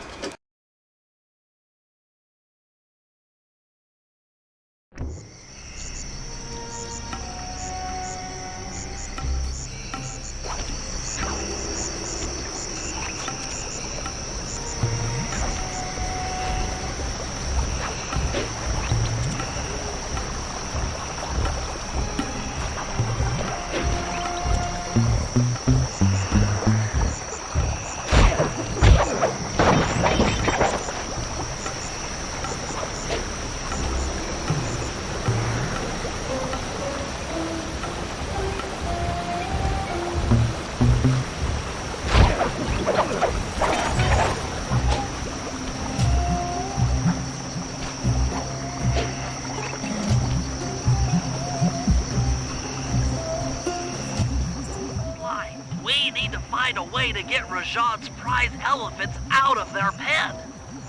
find a way to get Rajad's prize elephants out of their pen.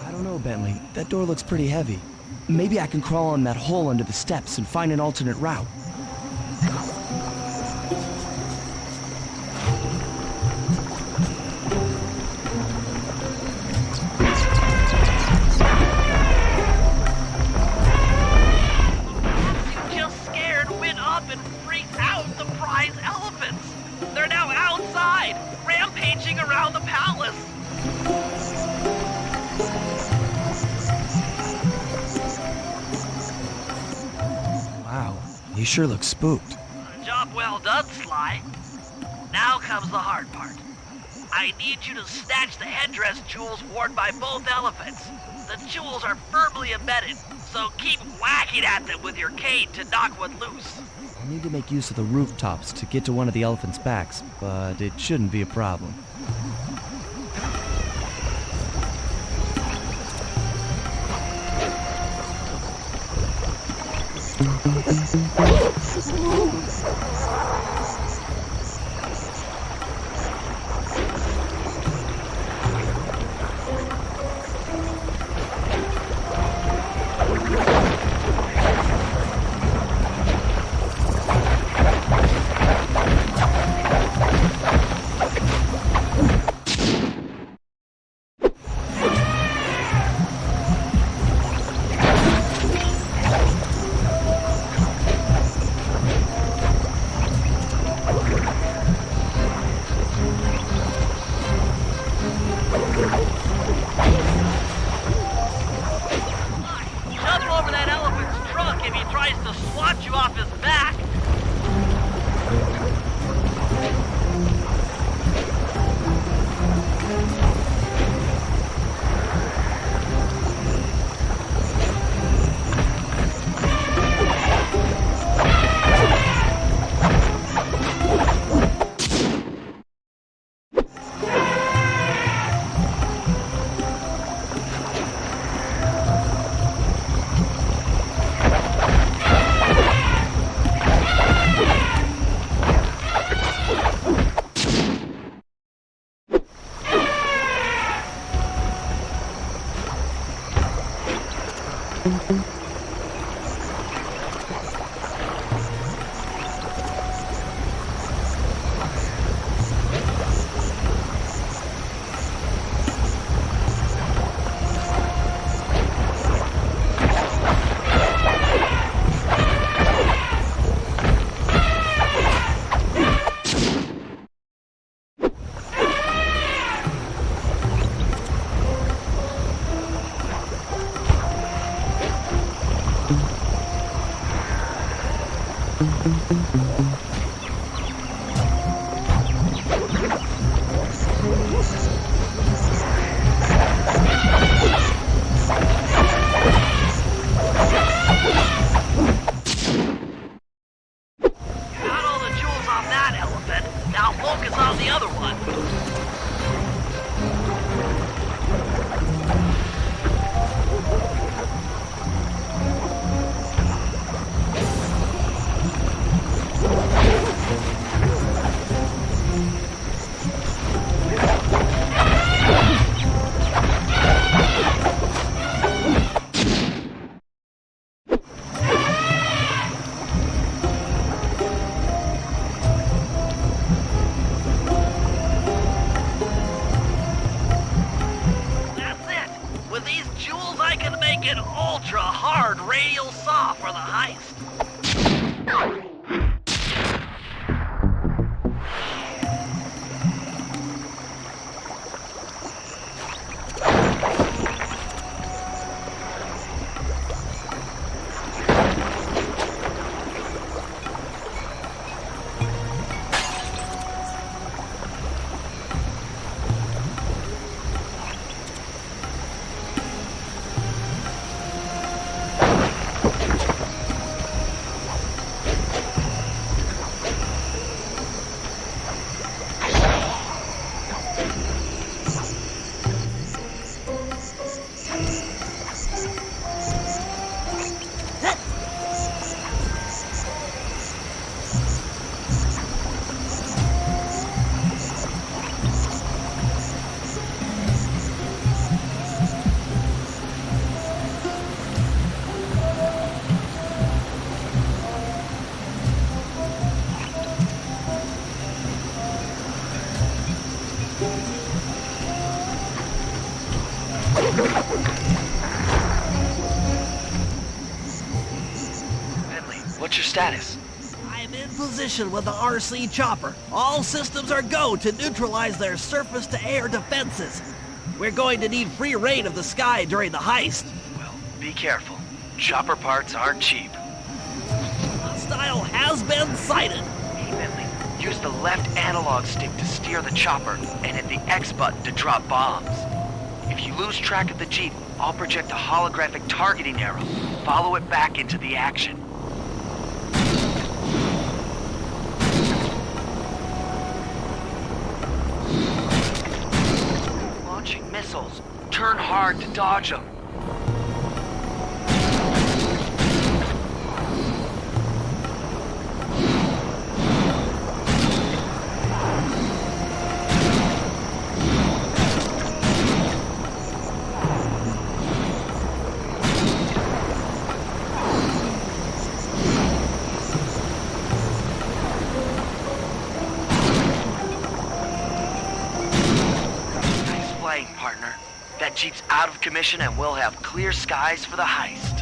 I don't know, Bentley. That door looks pretty heavy. Maybe I can crawl on that hole under the steps and find an alternate route. You just woken up and freaked out the prize elephants. They're now outside, rampaging around the palace. Wow, he sure looks spooked. Job well done, Sly. Now comes the hard part. I need you to snatch the headdress jewels worn by both elephants. The jewels are firmly embedded, so keep whacking at them with your cane to knock one loose. I'll need to make use of the rooftops to get to one of the elephants' backs, but it shouldn't be a problem. Jump over that elephant's trunk if he tries to swat you off his back. Got all the jewels on that elephant. Now focus on the other one. That's it. With these jewels, I can make an ultra-hard radial saw for the heist. What's your status? In position with the RC chopper. All systems are go to neutralize their surface-to-air defenses. We're going to need free reign of the sky during the heist. Well, be careful. Chopper parts aren't cheap. Hostile has been sighted. Hey, Bentley, use the left analog stick to steer the chopper and hit the X button to drop bombs. If you lose track of the Jeep, I'll project a holographic targeting arrow. Follow it back into the action. Launching missiles. Turn hard to dodge them. Partner. That Jeep's out of commission and we'll have clear skies for the heist.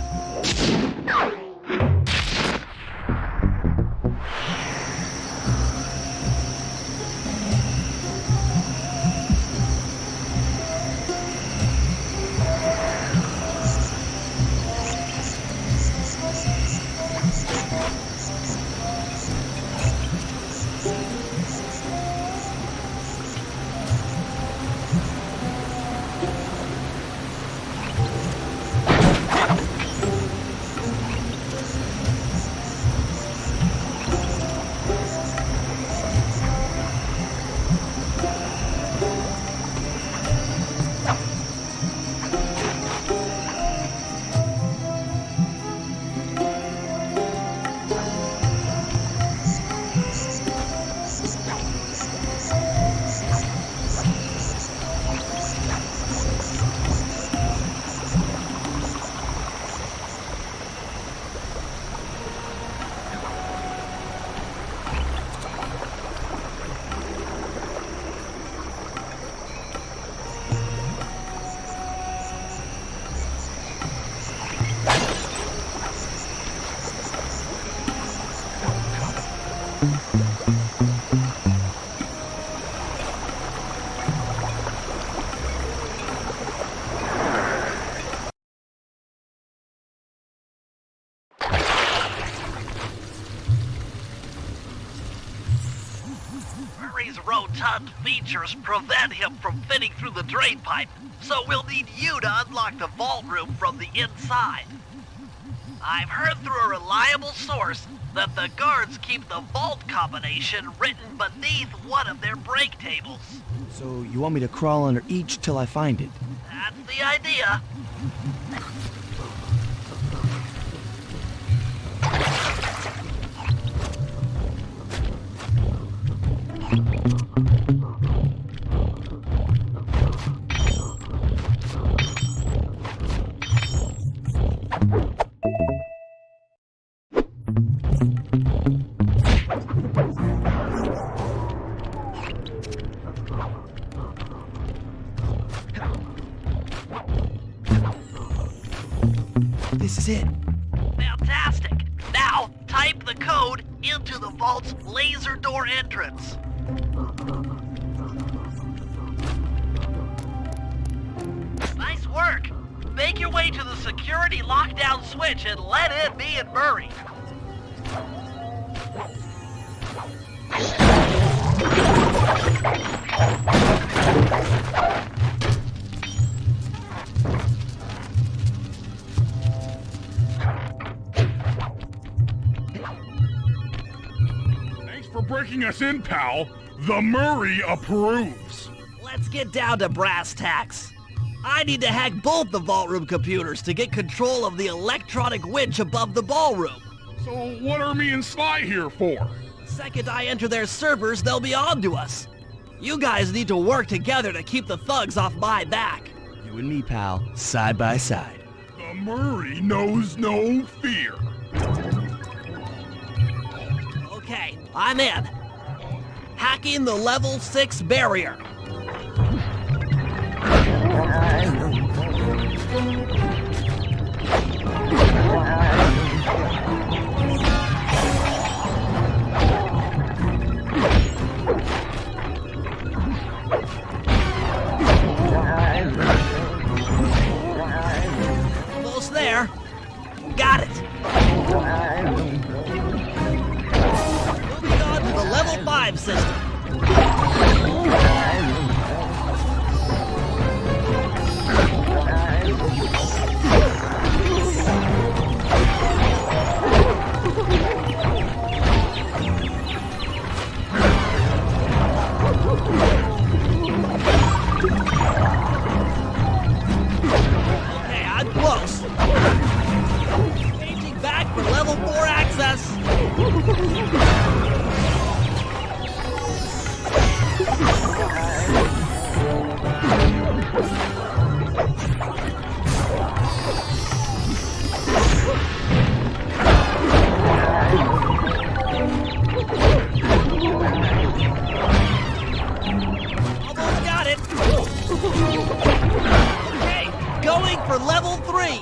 Murray's rotund features prevent him from fitting through the drain pipe, so we'll need you to unlock the vault room from the inside. I've heard through a reliable source that the guards keep the vault combination written beneath one of their break tables. So you want me to crawl under each till I find it? That's the idea. This is it. Fantastic. Now, type the code into the vault's laser door entrance. Nice work. Make your way to the security lockdown switch and let in me and Murray. Thanks for breaking us in, pal. The Murray approves. Let's get down to brass tacks. I need to hack both the vault room computers to get control of the electronic winch above the ballroom. So what are me and Sly here for? The second I enter their servers, they'll be on to us. You guys need to work together to keep the thugs off my back. You and me, pal, side by side. The Murray knows no fear. Okay, I'm in. Hacking the level 6 barrier. drive system. Okay, I'm close. Changing back for level 4 access. Almost got it. Okay, going for level 3.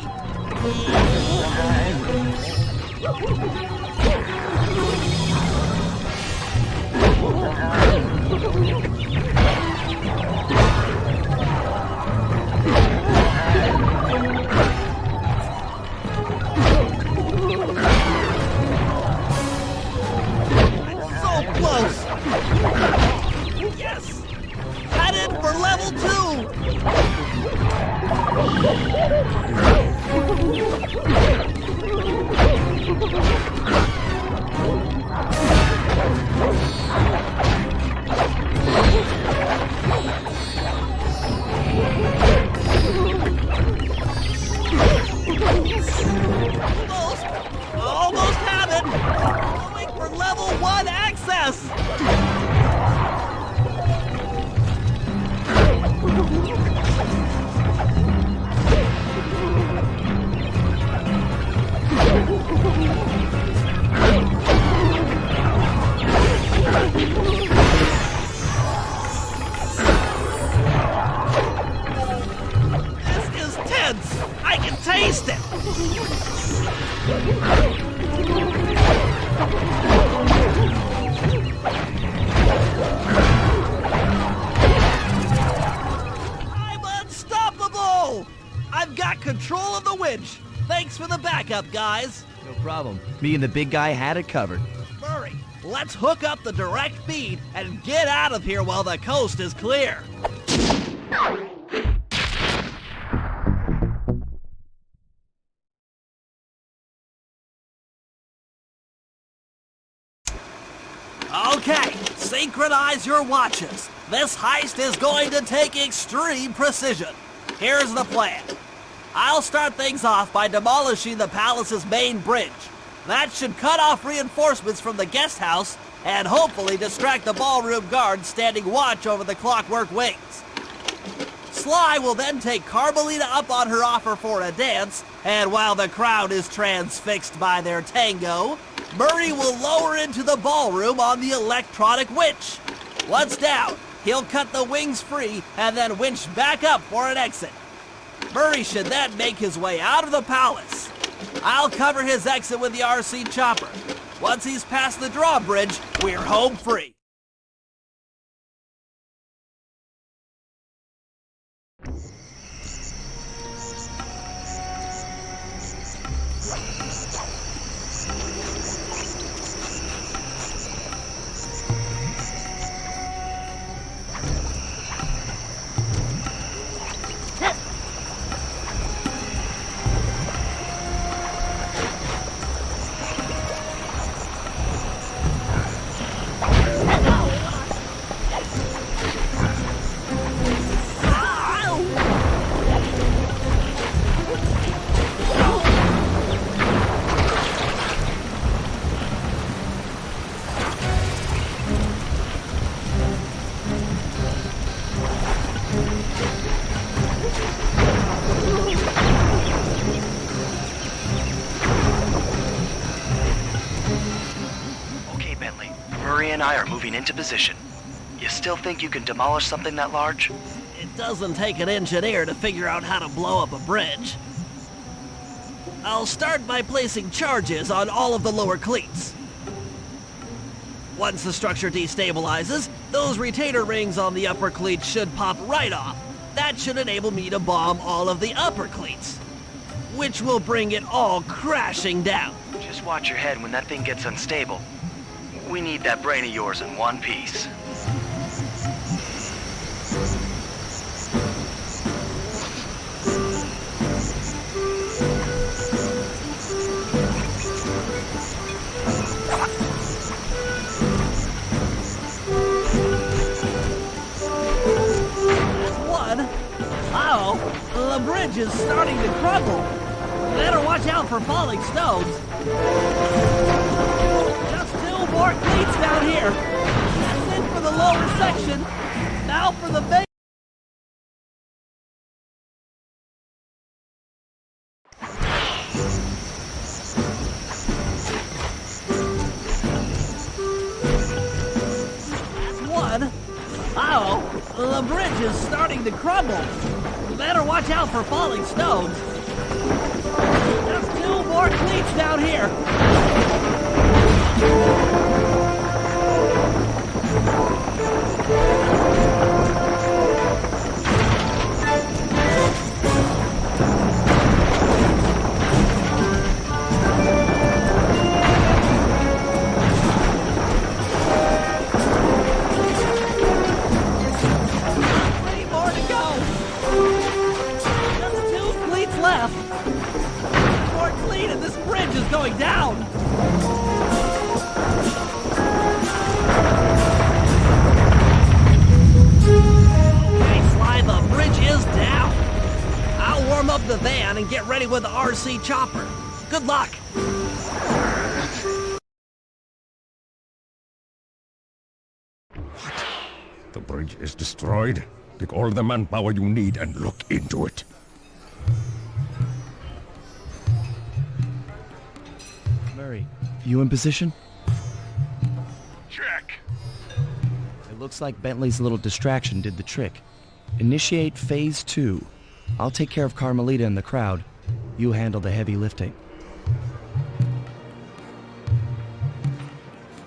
So close. Yes. Headed for level 2. Almost have it. Going for level 1 access. This is tense. I can taste it. I'm unstoppable! I've got control of the winch. Thanks for the backup, guys. No problem. Me and the big guy had it covered. Murray, let's hook up the direct feed and get out of here while the coast is clear. Okay, synchronize your watches. This heist is going to take extreme precision. Here's the plan. I'll start things off by demolishing the palace's main bridge. That should cut off reinforcements from the guest house and hopefully distract the ballroom guards standing watch over the clockwork wings. Sly will then take Carmelita up on her offer for a dance, and while the crowd is transfixed by their tango, Murray will lower into the ballroom on the electronic winch. Once down, he'll cut the wings free and then winch back up for an exit. Murray should then make his way out of the palace. I'll cover his exit with the RC chopper. Once he's past the drawbridge, we're home free. Murray and I are moving into position. You still think you can demolish something that large? It doesn't take an engineer to figure out how to blow up a bridge. I'll start by placing charges on all of the lower cleats. Once the structure destabilizes, those retainer rings on the upper cleats should pop right off. That should enable me to bomb all of the upper cleats, which will bring it all crashing down. Just watch your head when that thing gets unstable. We need that brain of yours in one piece. One. Uh-oh, the bridge is starting to crumble. Better watch out for falling stones. Just 2 more cleats down here. That's it for the lower section. Now for the main. That's one. Uh-oh, the bridge is starting to crumble. Better watch out for falling stones. Just 2 more cleats down here. Left. More clean and this bridge is going down. Okay, Sly, the bridge is down. I'll warm up the van and get ready with the RC chopper. Good luck. The bridge is destroyed. Take all the manpower you need and look into it. Murray, you in position? Check. It looks like Bentley's little distraction did the trick. Initiate phase 2. I'll take care of Carmelita and the crowd. You handle the heavy lifting.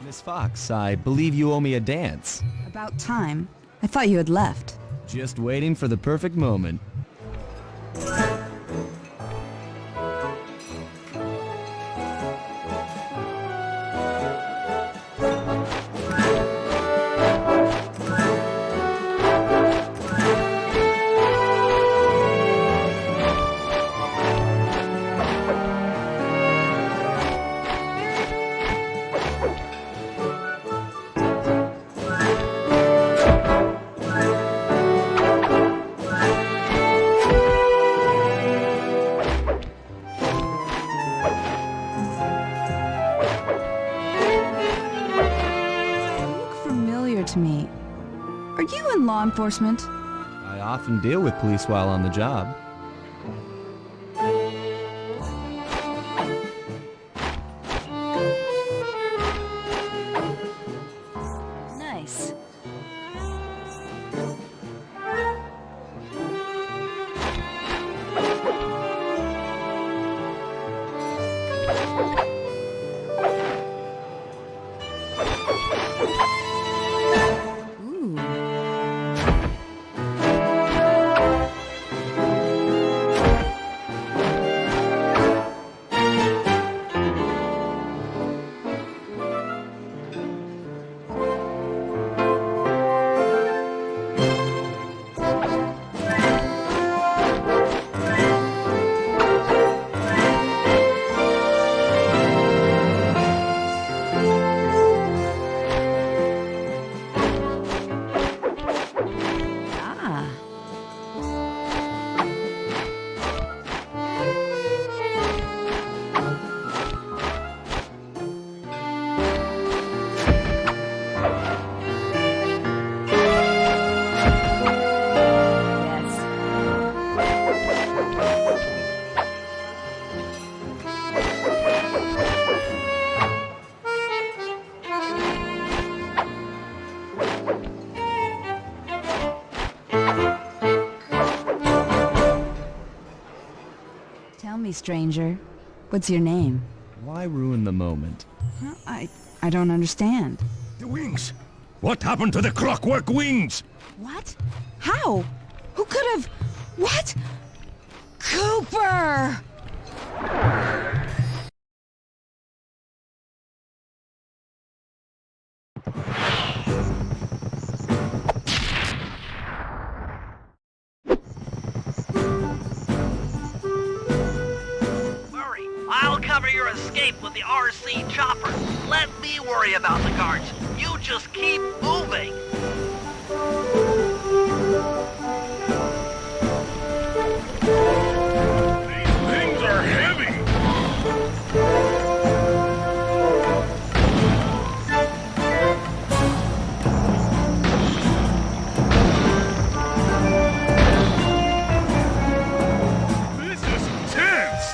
Miss Fox, I believe you owe me a dance. About time. I thought you had left. Just waiting for the perfect moment. To me. Are you in law enforcement? I often deal with police while on the job. Nice. Tell me, stranger, what's your name? Why ruin the moment? Well, I don't understand. The wings! What happened to the clockwork wings? What? How? Who could have... What? Cooper! Murray, I'll cover your escape with the RC chopper. Let me worry about the guards. You just keep moving. These things are heavy. This is intense.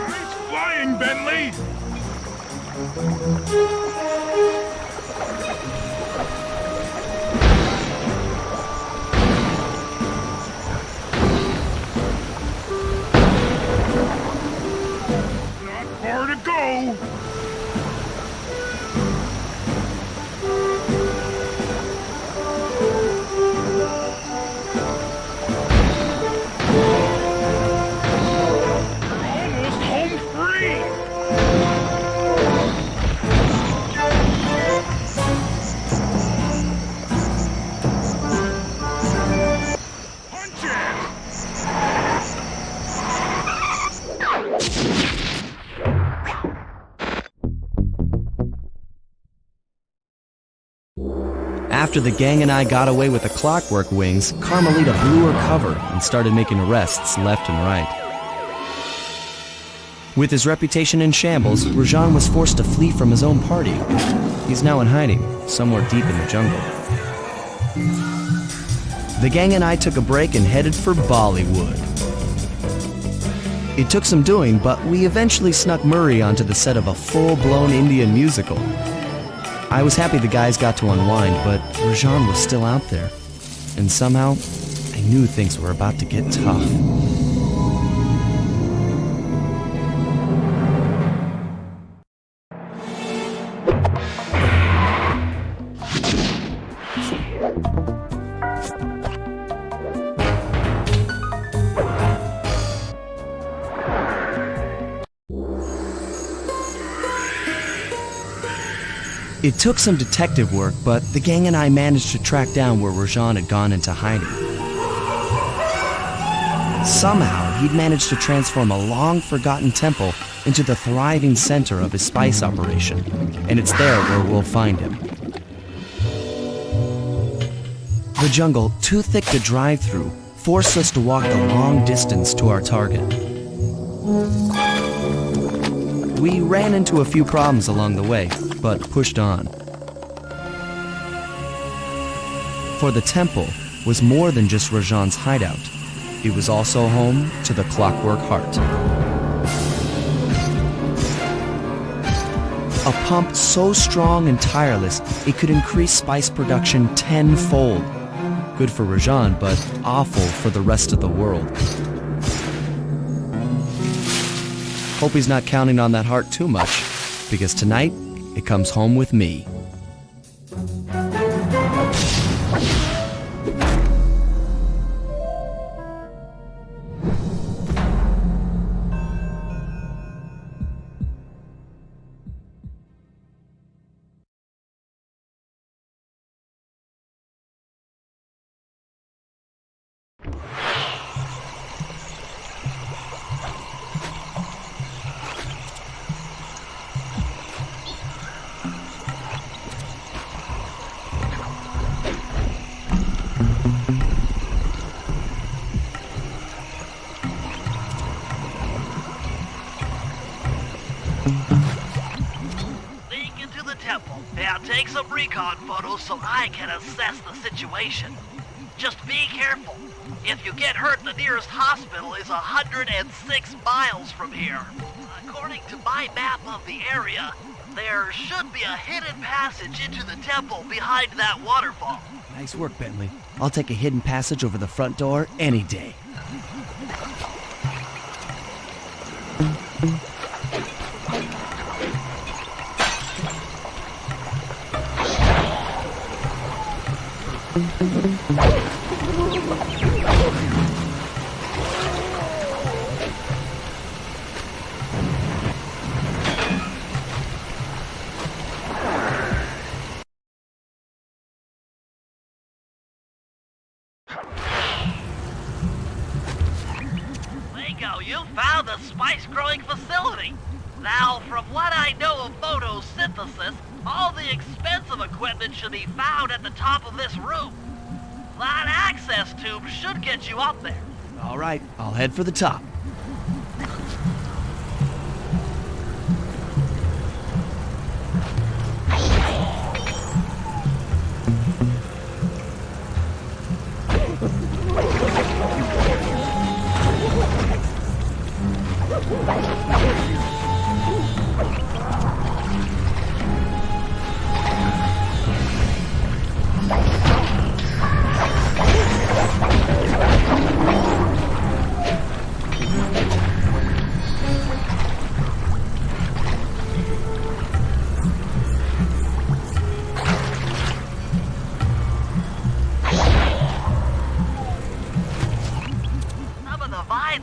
Nice flying, Bentley. Not far to go. You're almost home free. Punch it! After the gang and I got away with the clockwork wings, Carmelita blew her cover and started making arrests left and right. With his reputation in shambles, Rajan was forced to flee from his own party. He's now in hiding, somewhere deep in the jungle. The gang and I took a break and headed for Bollywood. It took some doing, but we eventually snuck Murray onto the set of a full-blown Indian musical. I was happy the guys got to unwind, but Rajan was still out there. And somehow, I knew things were about to get tough. It took some detective work, but the gang and I managed to track down where Rajan had gone into hiding. Somehow, he'd managed to transform a long-forgotten temple into the thriving center of his spice operation, and it's there where we'll find him. The jungle, too thick to drive through, forced us to walk the long distance to our target. We ran into a few problems along the way, but pushed on. For the temple was more than just Rajan's hideout. It was also home to the Clockwork Heart. A pump so strong and tireless, it could increase spice production tenfold. Good for Rajan, but awful for the rest of the world. Hope he's not counting on that heart too much, because tonight, it comes home with me. Sneak into the temple and take some recon photos so I can assess the situation. Just be careful. If you get hurt, the nearest hospital is 106 miles from here. According to my map of the area, there should be a hidden passage into the temple behind that waterfall. Nice work, Bentley. I'll take a hidden passage over the front door any day. Bingo, you found the spice-growing facility. Now, from what I know of photosynthesis, all the expensive equipment should be found at the top of this room. That access tube should get you up there. All right, I'll head for the top.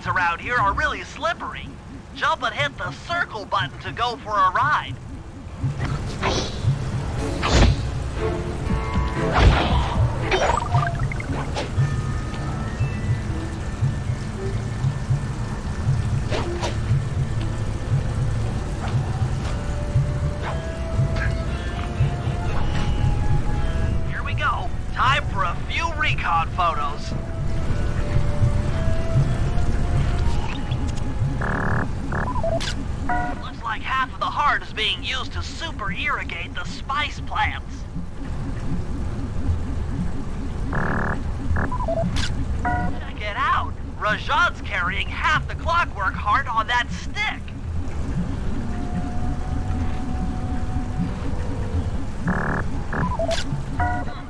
Around here are really slippery. Jump and hit the circle button to go for a ride. Here we go. Time for a few recon photos. Looks like half of the heart is being used to super irrigate the spice plants. Check it out. Rajan's carrying half the clockwork heart on that stick.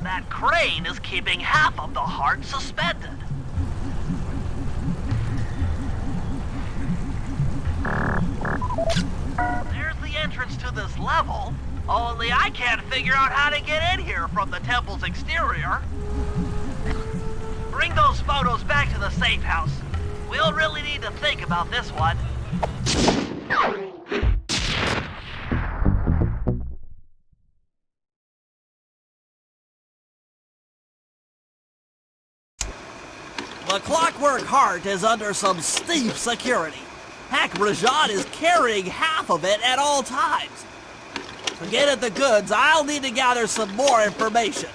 That crane is keeping half of the heart suspended. There's the entrance to this level, only I can't figure out how to get in here from the temple's exterior. Bring those photos back to the safe house. We'll really need to think about this one. The clockwork heart is under some steep security. Heck, Rajan is carrying half of it at all times. To get at the goods, I'll need to gather some more information.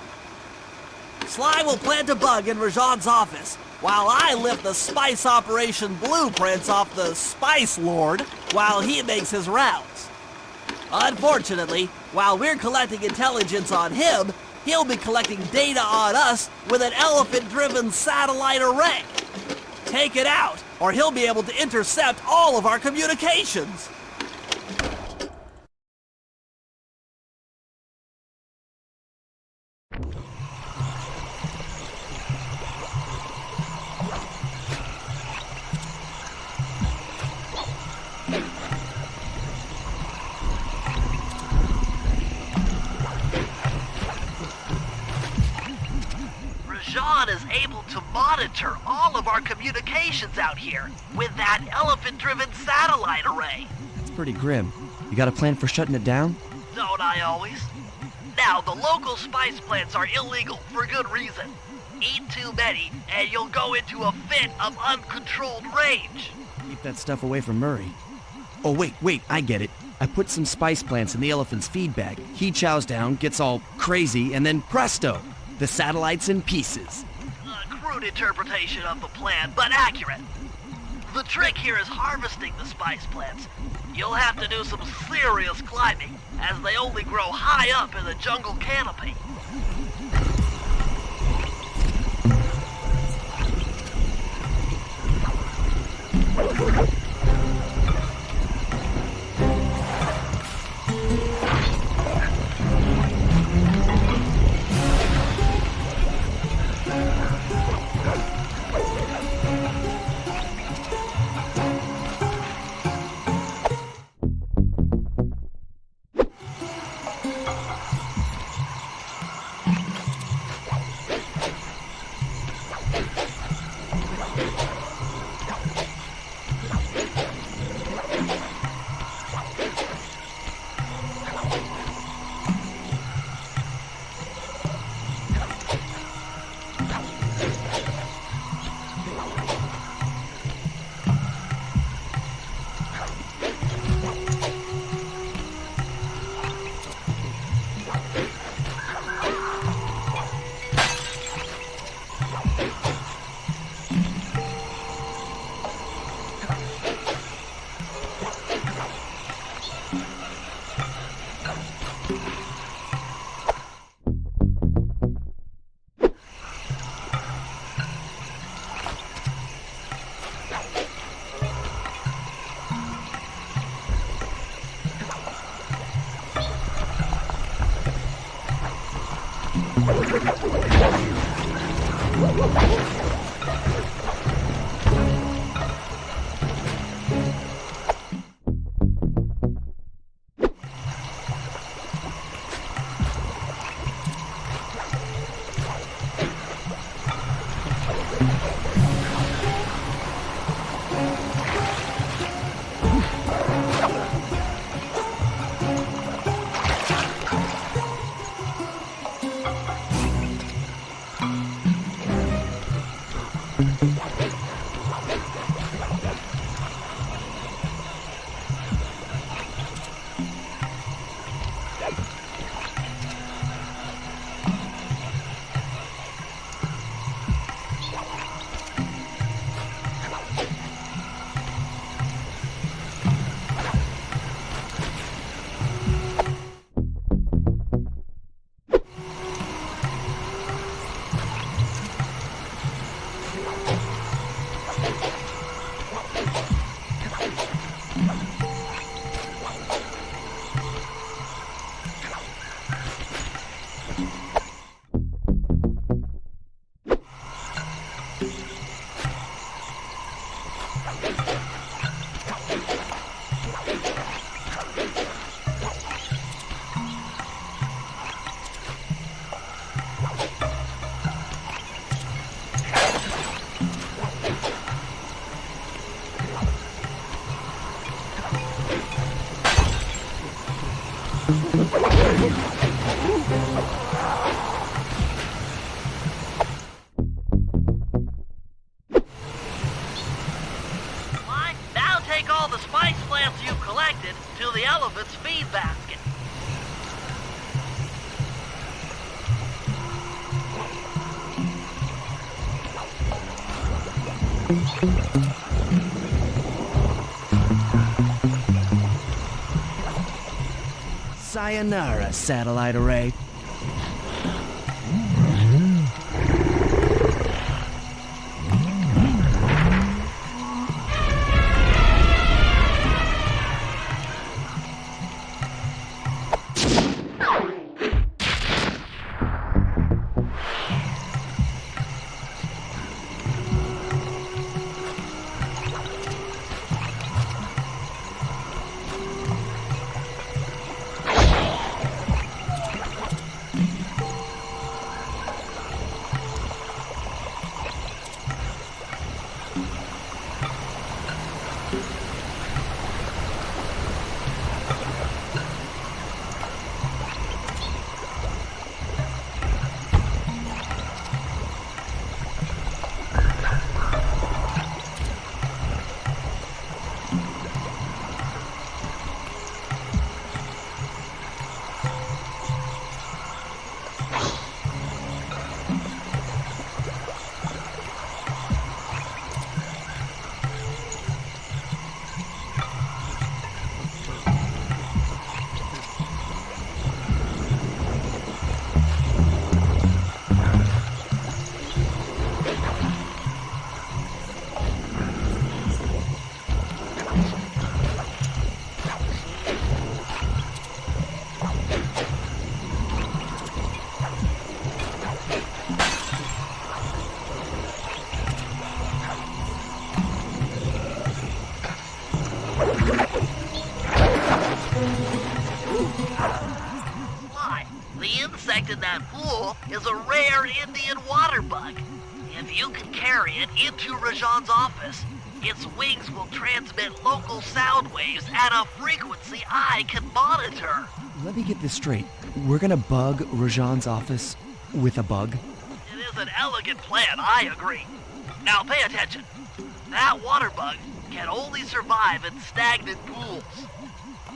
Sly will plant a bug in Rajan's office, while I lift the spice operation blueprints off the Spice Lord while he makes his rounds. Unfortunately, while we're collecting intelligence on him, he'll be collecting data on us with an elephant-driven satellite array. Take it out, or he'll be able to intercept all of our communications. Rajan is able to monitor all of our communications out here with that elephant-driven satellite array. That's pretty grim. You got a plan for shutting it down? Don't I always? Now, the local spice plants are illegal for good reason. Eat too many, and you'll go into a fit of uncontrolled rage. Keep that stuff away from Murray. Oh, wait, I get it. I put some spice plants in the elephant's feed bag. He chows down, gets all crazy, and then presto! The satellite's in pieces. A crude interpretation of the plan, but accurate. The trick here is harvesting the spice plants. You'll have to do some serious climbing, as they only grow high up in the jungle canopy. Fine. Now take all the spice plants you've collected to the elephant's feed basket. Sayonara, satellite array. The insect in that pool is a rare Indian water bug. If you can carry it into Rajan's office, its wings will transmit local sound waves at a frequency I can monitor. Let me get this straight. We're gonna bug Rajan's office with a bug? It is an elegant plan, I agree. Now pay attention. That water bug can only survive in stagnant pools.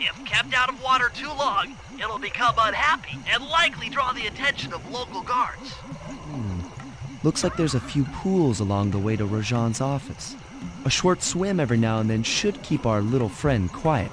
If kept out of water too long, it'll become unhappy and likely draw the attention of local guards. Looks like there's a few pools along the way to Rajan's office. A short swim every now and then should keep our little friend quiet.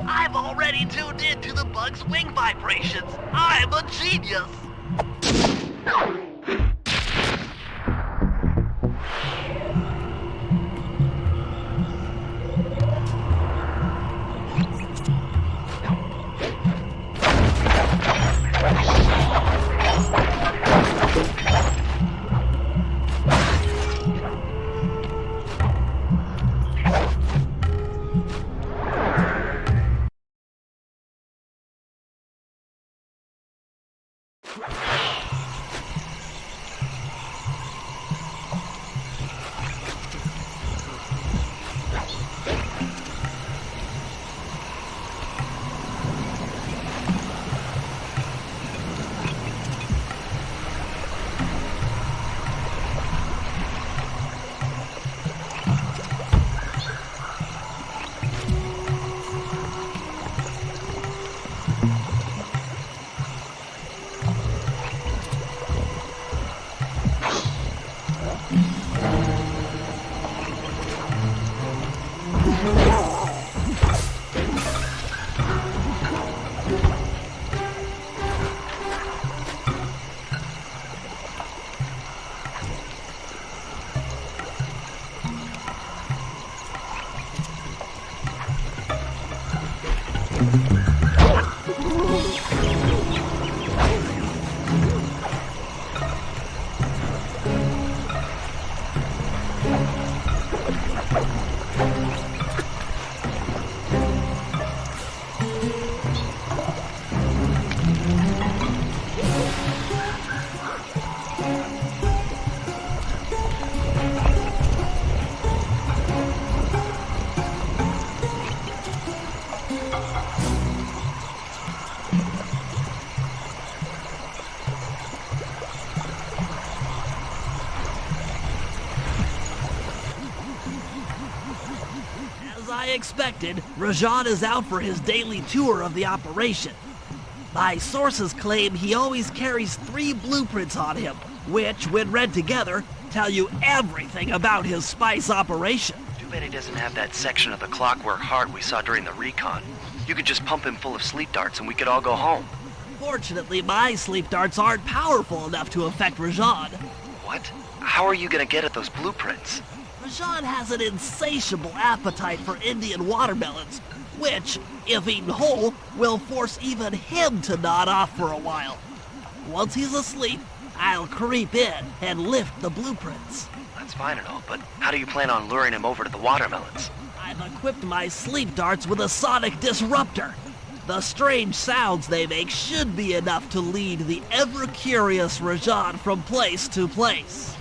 I've already tuned in to the bug's wing vibrations. I'm a genius. As I expected, Rajan is out for his daily tour of the operation. My sources claim he always carries 3 blueprints on him, which, when read together, tell you everything about his spice operation. Too bad he doesn't have that section of the clockwork heart we saw during the recon. You could just pump him full of sleep darts and we could all go home. Fortunately, my sleep darts aren't powerful enough to affect Rajan. What? How are you gonna get at those blueprints? Rajan has an insatiable appetite for Indian watermelons, which, if eaten whole, will force even him to nod off for a while. Once he's asleep, I'll creep in and lift the blueprints. That's fine and all, but how do you plan on luring him over to the watermelons? I've equipped my sleep darts with a sonic disruptor. The strange sounds they make should be enough to lead the ever-curious Rajan from place to place.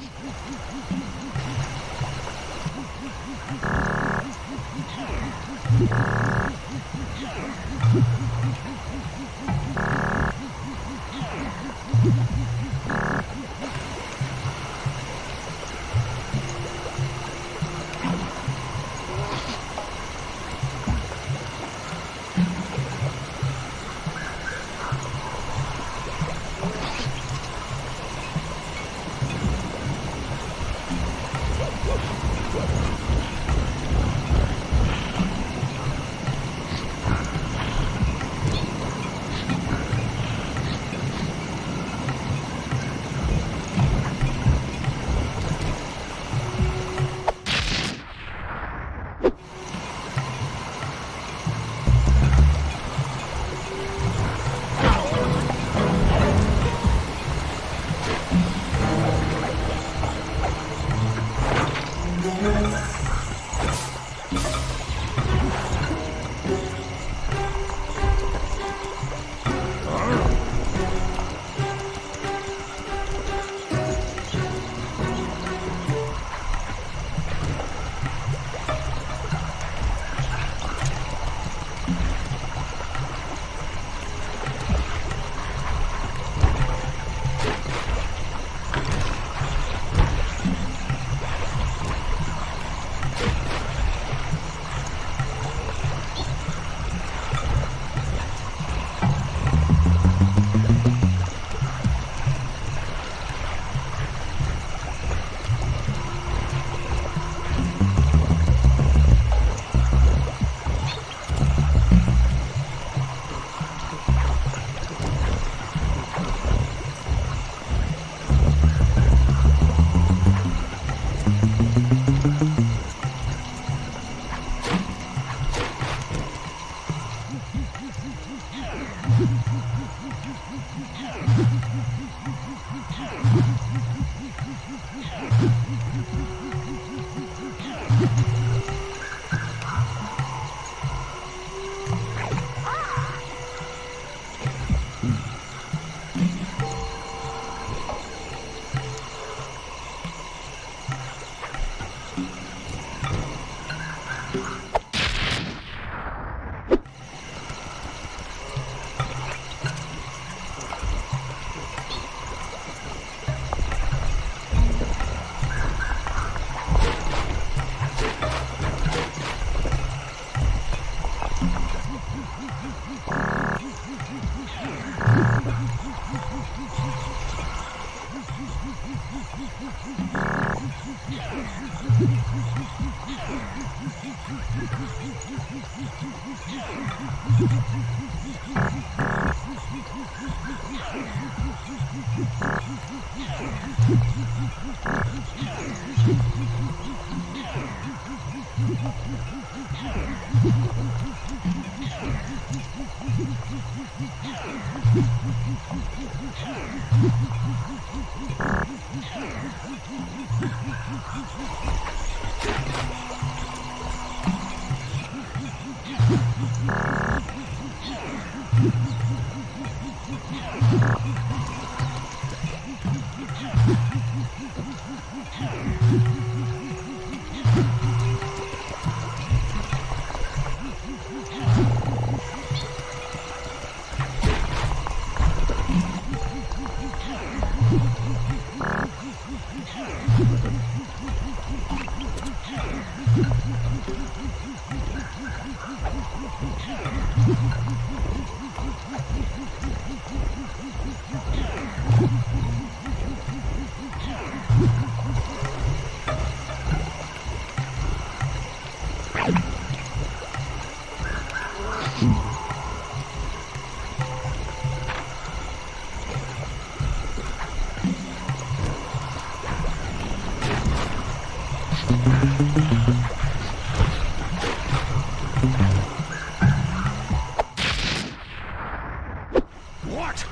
What?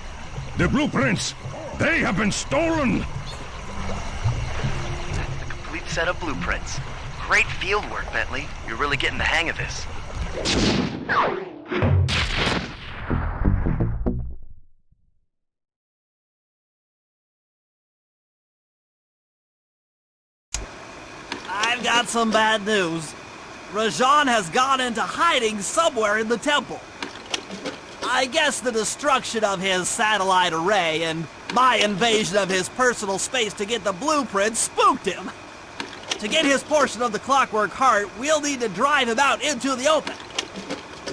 The blueprints! They have been stolen! The complete set of blueprints. Great field work, Bentley. You're really getting the hang of this. I've got some bad news. Rajan has gone into hiding somewhere in the temple. I guess the destruction of his satellite array and my invasion of his personal space to get the blueprints spooked him. To get his portion of the Clockwork Heart, we'll need to drive him out into the open.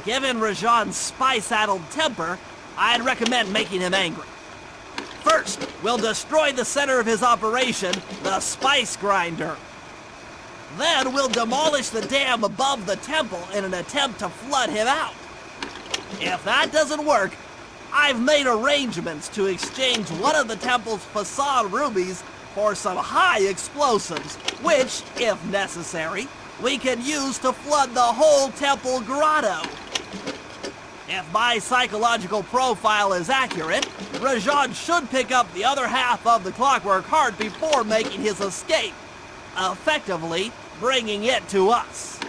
Given Rajan's spy-saddled temper, I'd recommend making him angry. First, we'll destroy the center of his operation, the spice grinder. Then we'll demolish the dam above the temple in an attempt to flood him out. If that doesn't work, I've made arrangements to exchange one of the temple's facade rubies for some high explosives, which, if necessary, we can use to flood the whole temple grotto. If my psychological profile is accurate, Rajan should pick up the other half of the Clockwork Heart before making his escape, effectively bringing it to us.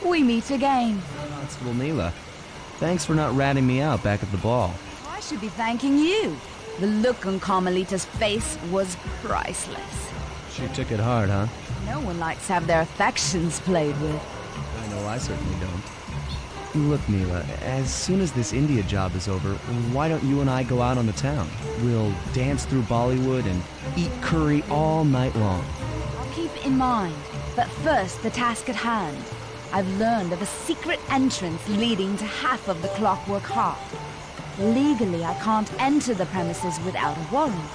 We meet again. Constable Neela, thanks for not ratting me out back at the ball. I should be thanking you. The look on Carmelita's face was priceless. She took it hard, huh? No one likes to have their affections played with. I know I certainly don't. Look, Neela, as soon as this India job is over, why don't you and I go out on the town? We'll dance through Bollywood and eat curry all night long. I'll keep it in mind. But first, the task at hand. I've learned of a secret entrance leading to half of the Clockwork Heart. Legally, I can't enter the premises without a warrant.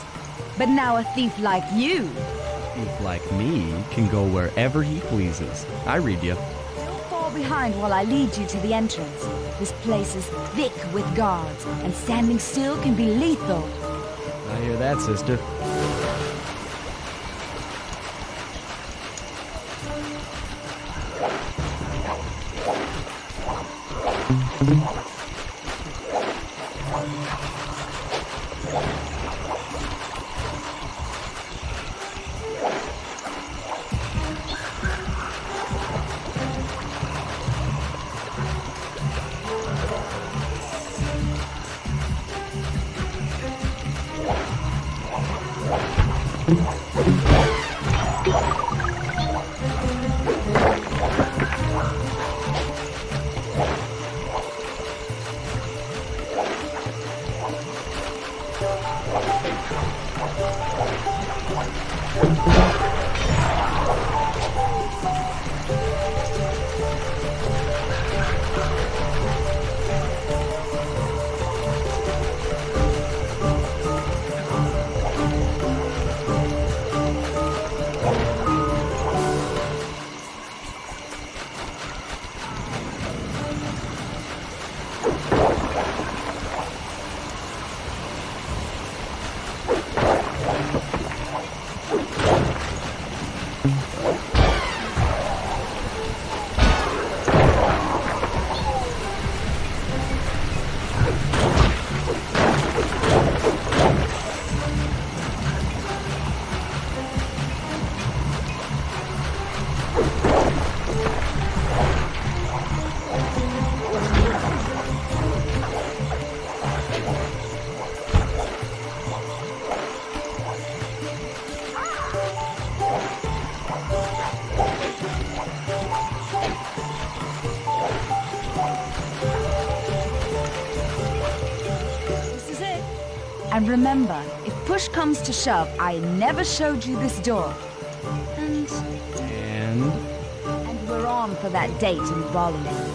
But now a thief like you... A thief like me can go wherever he pleases. I read you. Don't fall behind while I lead you to the entrance. This place is thick with guards, and standing still can be lethal. I hear that, sister. And remember, if push comes to shove, I never showed you this door. And we're on for that date in Bollywood.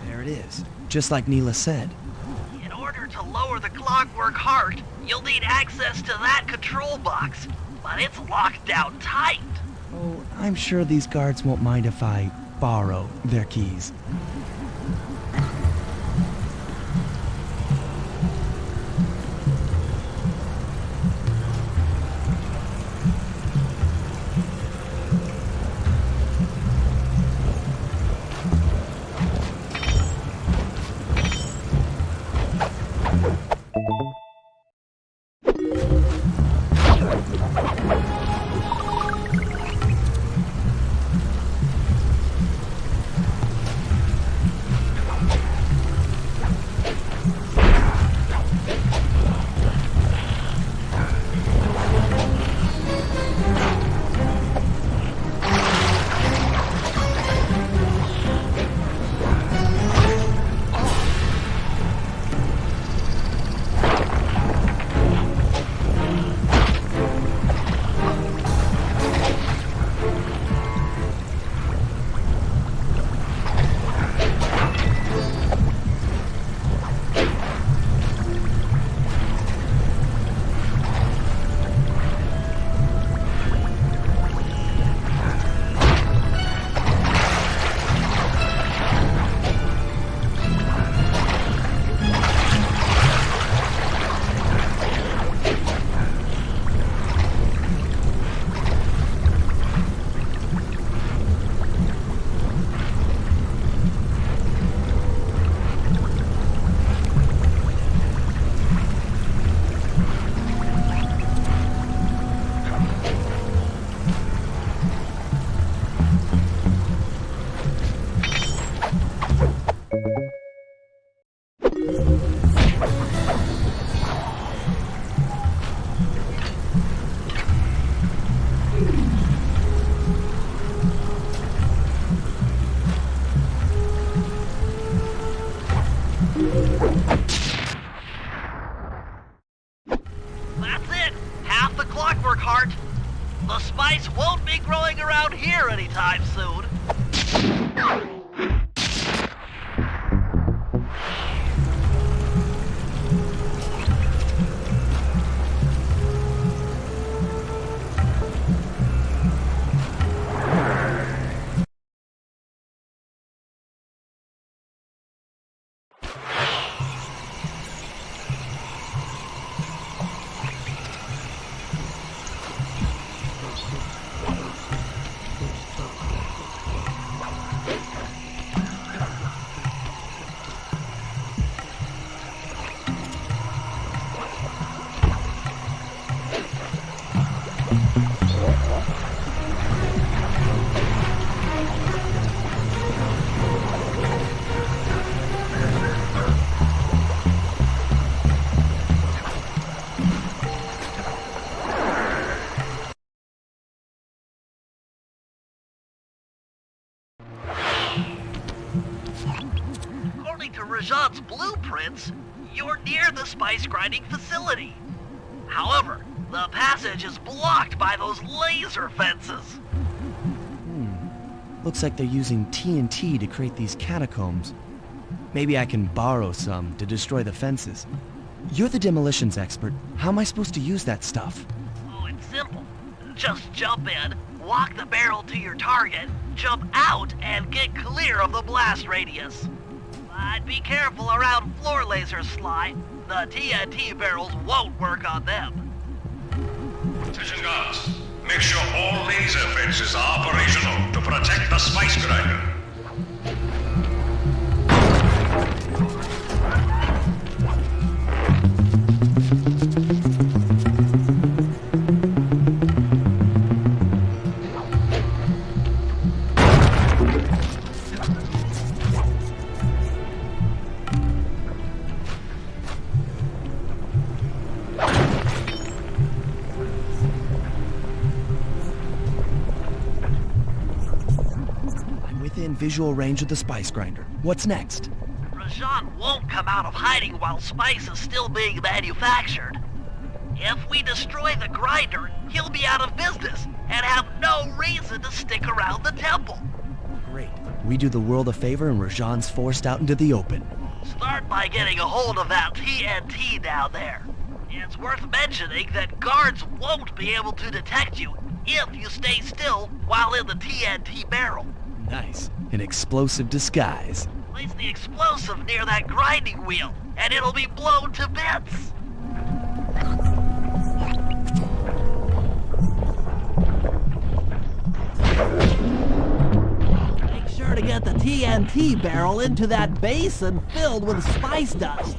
There it is, just like Neela said. In order to lower the Clockwork Heart, you'll need access to that control box. But it's locked down tight. Oh, I'm sure these guards won't mind if I borrow their keys. Rajan's blueprints, you're near the spice grinding facility. However, the passage is blocked by those laser fences. Looks like they're using TNT to create these catacombs. Maybe I can borrow some to destroy the fences. You're the demolitions expert. How am I supposed to use that stuff? Oh, it's simple. Just jump in, walk the barrel to your target, jump out, and get clear of the blast radius. But be careful around floor lasers, Sly. The TNT barrels won't work on them. Attention guards, make sure all laser fences are operational to protect the spice grinder. Within visual range of the spice grinder. What's next? Rajan won't come out of hiding while spice is still being manufactured. If we destroy the grinder, he'll be out of business and have no reason to stick around the temple. Great. We do the world a favor and Rajan's forced out into the open. Start by getting a hold of that TNT down there. It's worth mentioning that guards won't be able to detect you if you stay still while in the TNT barrel. Nice. An explosive disguise. Place the explosive near that grinding wheel, and it'll be blown to bits. Make sure to get the TNT barrel into that basin filled with spice dust.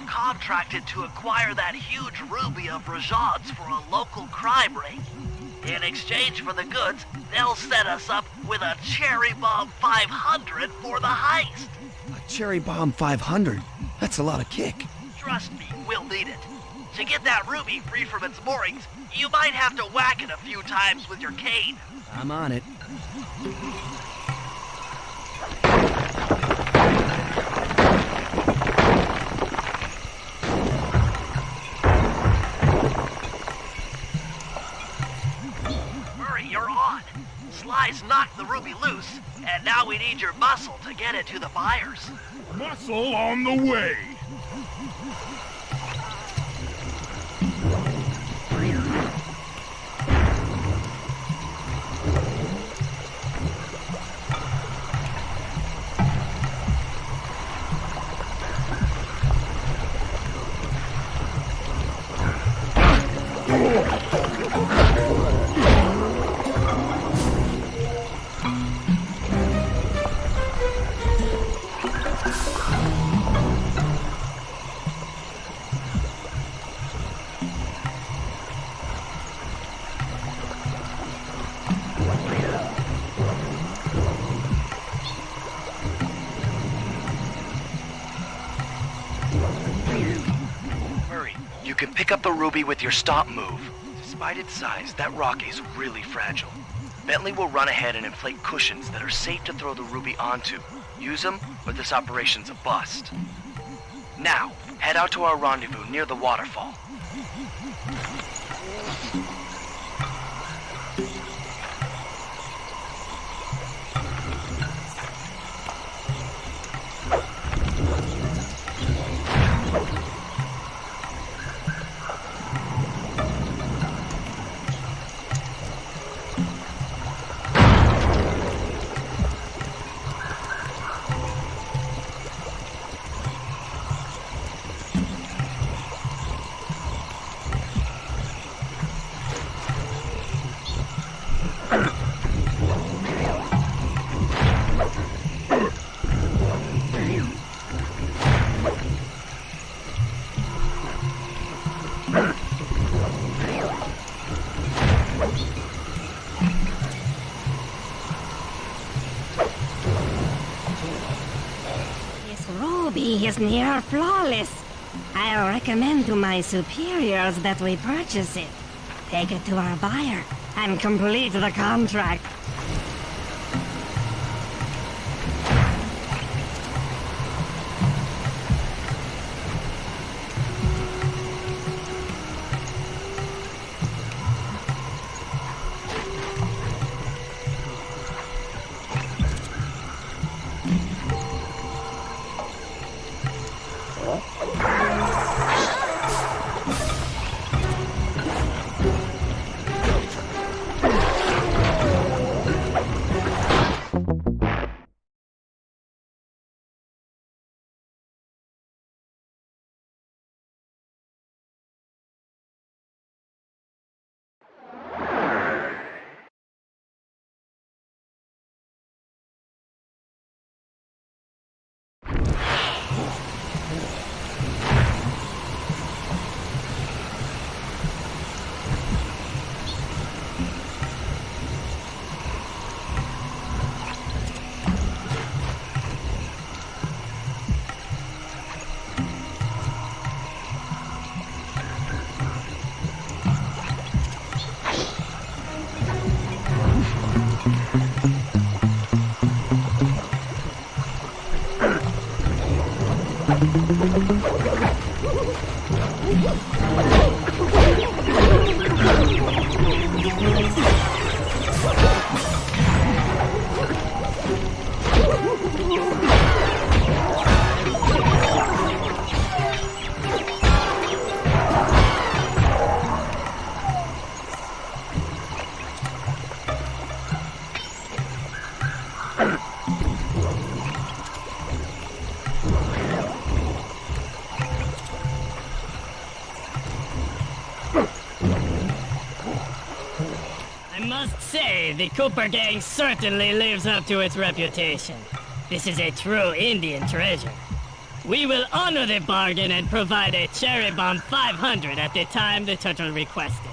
Contracted to acquire that huge ruby of Rajad's for a local crime ring. In exchange for the goods, they'll set us up with a Cherry Bomb 500 for the heist. A Cherry Bomb 500? That's a lot of kick. Trust me, we'll need it. To get that ruby free from its moorings, you might have to whack it a few times with your cane. I'm on it. You're on. Sly's knocked the ruby loose, and now we need your muscle to get it to the buyers. Muscle on the way. You can pick up the ruby with your stop move. Despite its size, that rock is really fragile. Bentley will run ahead and inflate cushions that are safe to throw the ruby onto. Use them, or this operation's a bust. Now, head out to our rendezvous near the waterfall. Ruby is near flawless. I'll recommend to my superiors that we purchase it. Take it to our buyer and complete the contract. I must say, the Cooper gang certainly lives up to its reputation. This is a true Indian treasure. We will honor the bargain and provide a cherry bomb 500 at the time the turtle requested.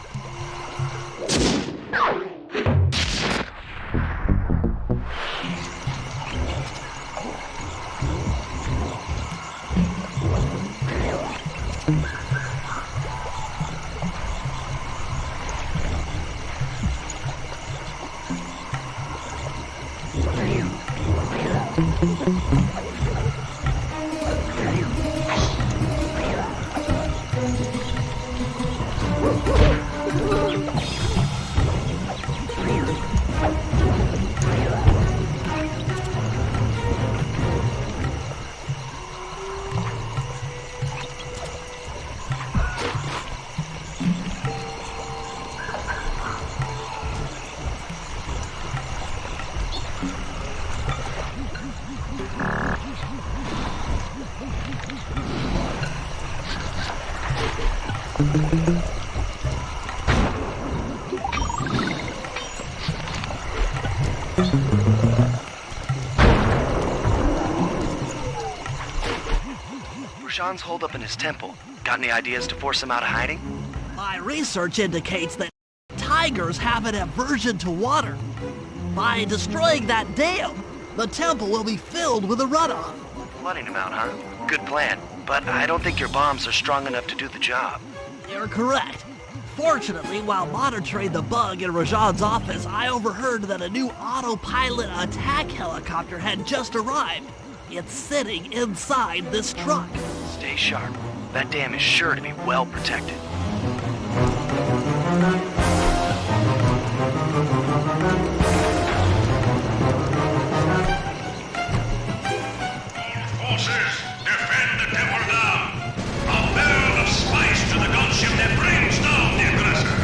Rashawn's holed up in his temple. Got any ideas to force him out of hiding? My research indicates that tigers have an aversion to water. By destroying that dam, the temple will be filled with a runoff. Flooding him out, huh? Good plan. But I don't think your bombs are strong enough to do the job. You're correct. Fortunately, while monitoring the bug in Rajan's office, I overheard that a new autopilot attack helicopter had just arrived. It's sitting inside this truck. Stay sharp. That dam is sure to be well protected. Forces, defend the temple now! A barrel of spice to the gunship that brings down the aggressor!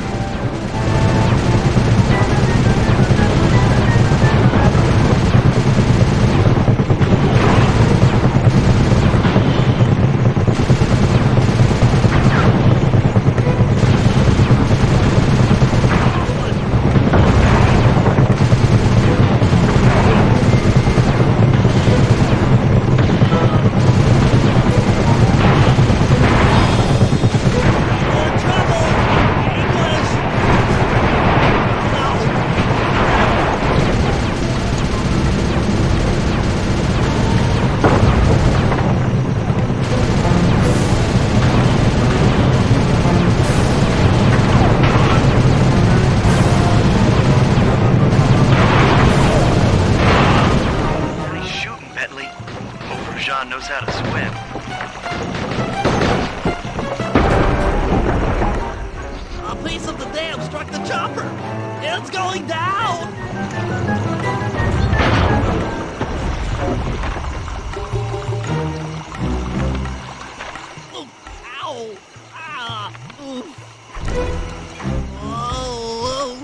Knows how to swim. A piece of the dam struck the chopper. It's going down. Oh, ow. Ah. Oof. Oh.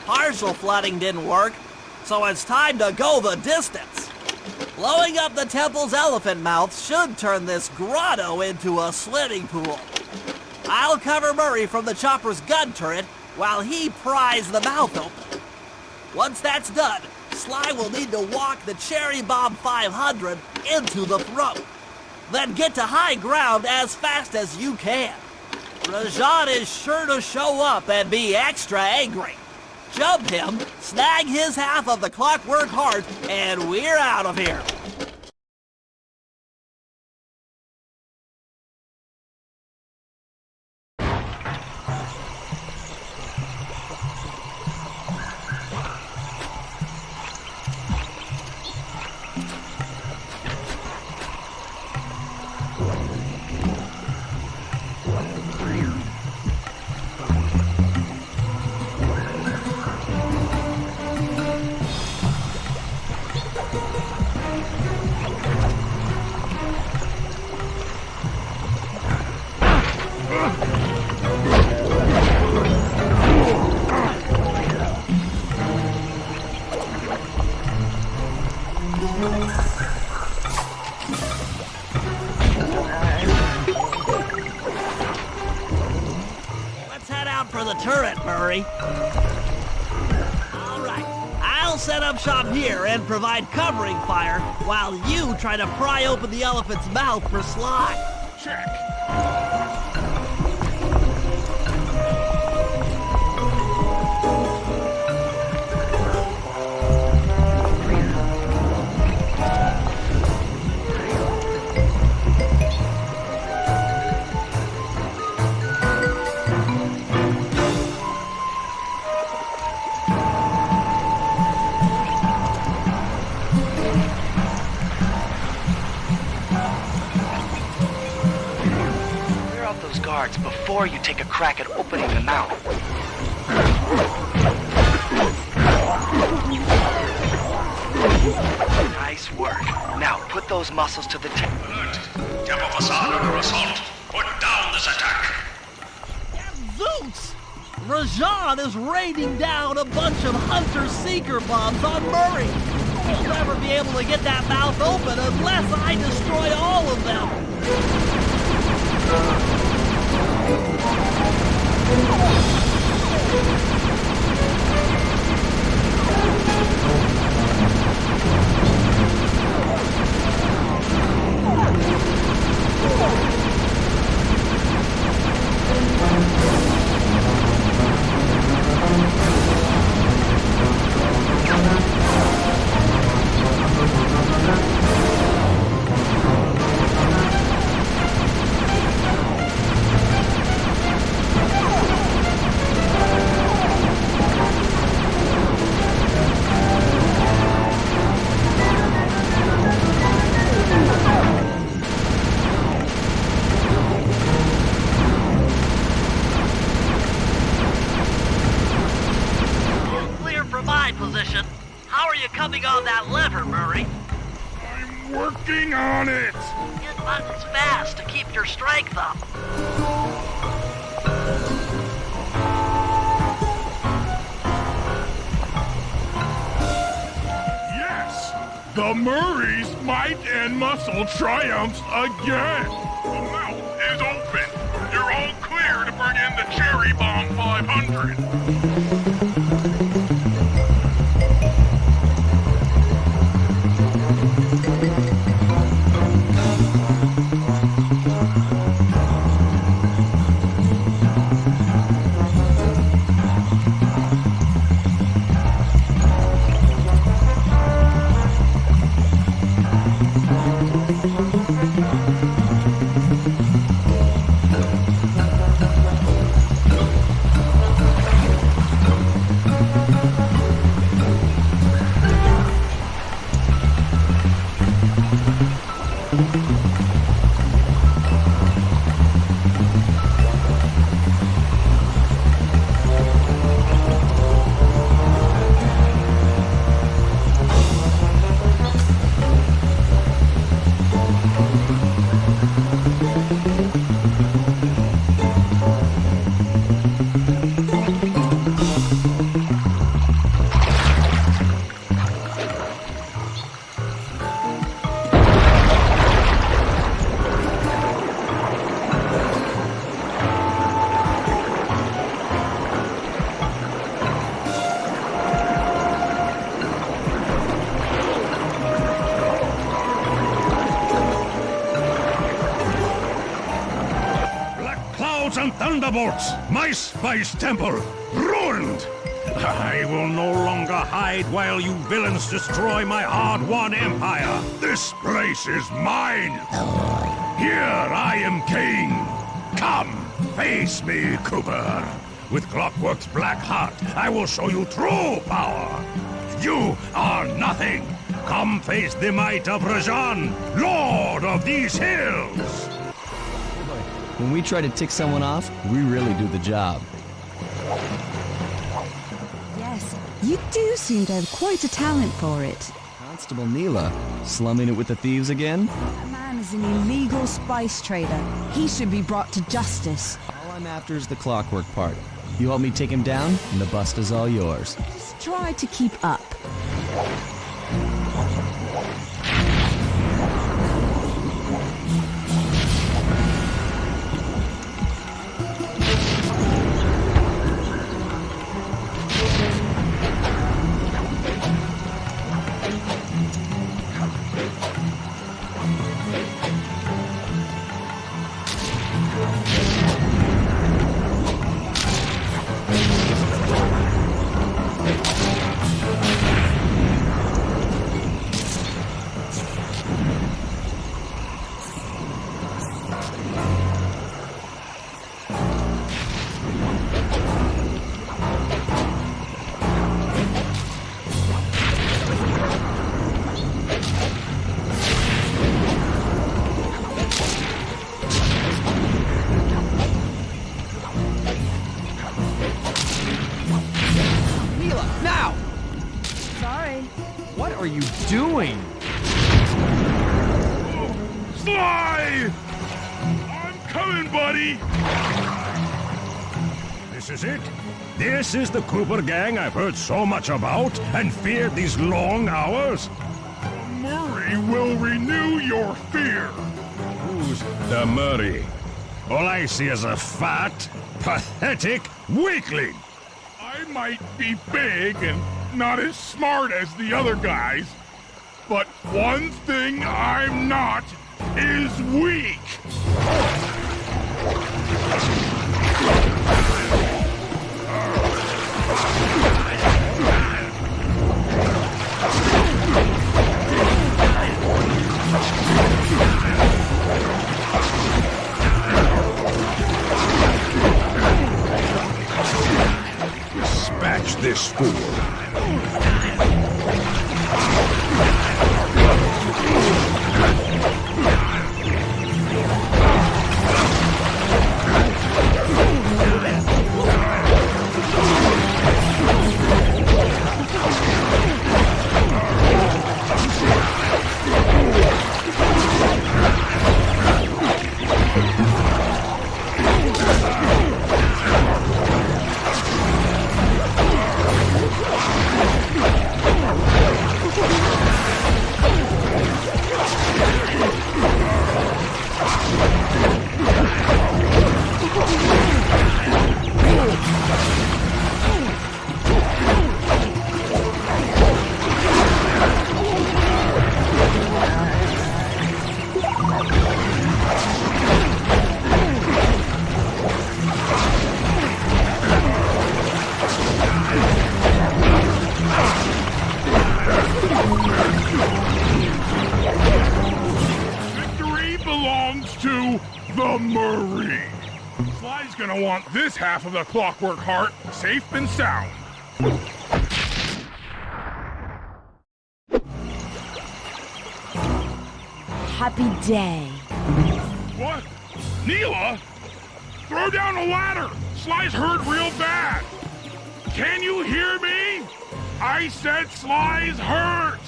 Partial flooding didn't work, so it's time to go the distance. Blowing up the temple's elephant mouth should turn this grotto into a swimming pool. I'll cover Murray from the chopper's gun turret while he pries the mouth open. Once that's done, Sly will need to walk the Cherry Bomb 500 into the throat. Then get to high ground as fast as you can. Rajan is sure to show up and be extra angry. Jump him, snag his half of the clockwork heart, and we're out of here. I'll set up shop here and provide covering fire while you try to pry open the elephant's mouth for Sly. Check. Clear out those guards before you take a crack at opening the mouth. Nice work. Now put those muscles to the test. Alert! Temple facade under assault. Put down this attack. Zoots! Rajan is raining down a bunch of Hunter-Seeker bombs on Murray. He'll never be able to get that mouth open unless I destroy all of them. Clear from my position. How are you coming on that lever, Murray? I'm working on it. Hit buttons fast to keep your strength up. Yes, the Murray's might and muscle triumphs again. The mouth is open. You're all clear to bring in the Cherry Bomb 500. And thunderbolts! My spice temple ruined! I will no longer hide while you villains destroy my hard-won empire. This place is mine! Here I am king! Come, face me, Cooper! With Clockwork's black heart, I will show you true power! You are nothing! Come face the might of Rajan, Lord of these hills! When we try to tick someone off, we really do the job. Yes, you do seem to have quite a talent for it. Constable Neela, slumming it with the thieves again? That man is an illegal spice trader. He should be brought to justice. All I'm after is the clockwork part. You help me take him down, and the bust is all yours. Just try to keep up. Neela, now! Sorry. What are you doing? Sly! I'm coming, buddy! This is it? This is the Cooper gang I've heard so much about and feared these long hours? Murray will renew your fear. Who's the Murray? All I see is a fat, pathetic weakling. I might be big and not as smart as the other guys, but one thing I'm not is weak. Dispatch this fool. Belongs to the Murray. Sly's gonna want this half of the Clockwork Heart safe and sound. Happy day. What? Neela? Throw down a ladder! Sly's hurt real bad! Can you hear me? I said Sly's hurt!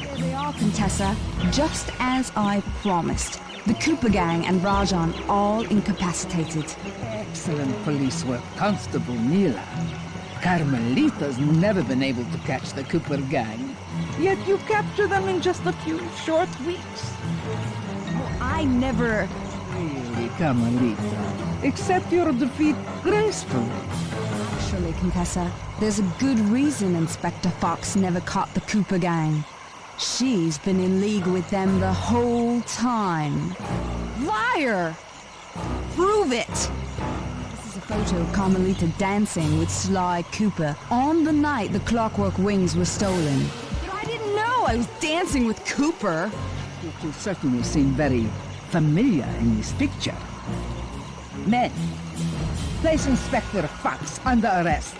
There they are, Contessa. Just as I promised. The Cooper gang and Rajan all incapacitated. Excellent police work, Constable Neela. Carmelita's never been able to catch the Cooper gang. Yet you capture them in just a few short weeks. Well, I never... Really, Carmelita. Accept your defeat gracefully. Actually, Contessa, there's a good reason Inspector Fox never caught the Cooper gang. She's been in league with them the whole time. Liar! Prove it! This is a photo of Carmelita dancing with Sly Cooper on the night the Clockwork Wings were stolen. But I didn't know I was dancing with Cooper. You two certainly seem very familiar in this picture. Men, place Inspector Fox under arrest.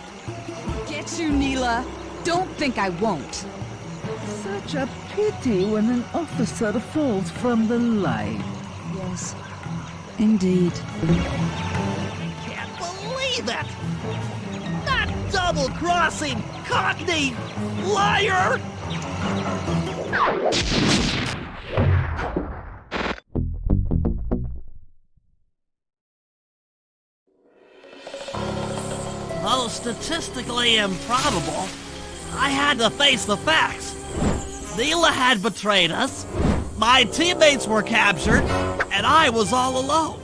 Get you, Neela. Don't think I won't. Such a pity when an officer falls from the light. Yes, indeed. Can't believe it! That double-crossing Cockney liar! Though statistically improbable, I had to face the facts. Neela had betrayed us, my teammates were captured, and I was all alone.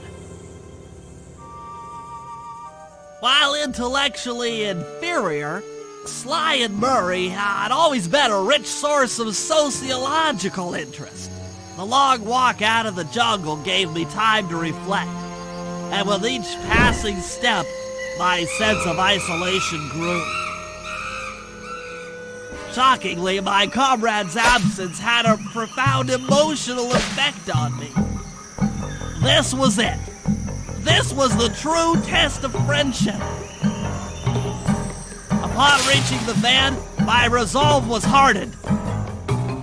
While intellectually inferior, Sly and Murray had always been a rich source of sociological interest. The long walk out of the jungle gave me time to reflect, and with each passing step, my sense of isolation grew. Shockingly, my comrade's absence had a profound emotional effect on me. This was it. This was the true test of friendship. Upon reaching the van, my resolve was hardened.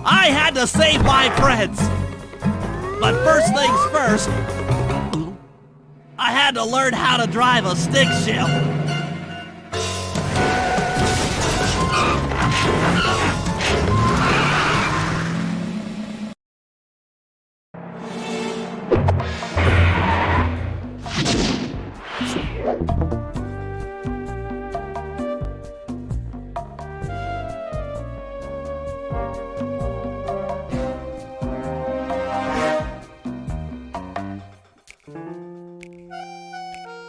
I had to save my friends. But first things first, I had to learn how to drive a stick shift.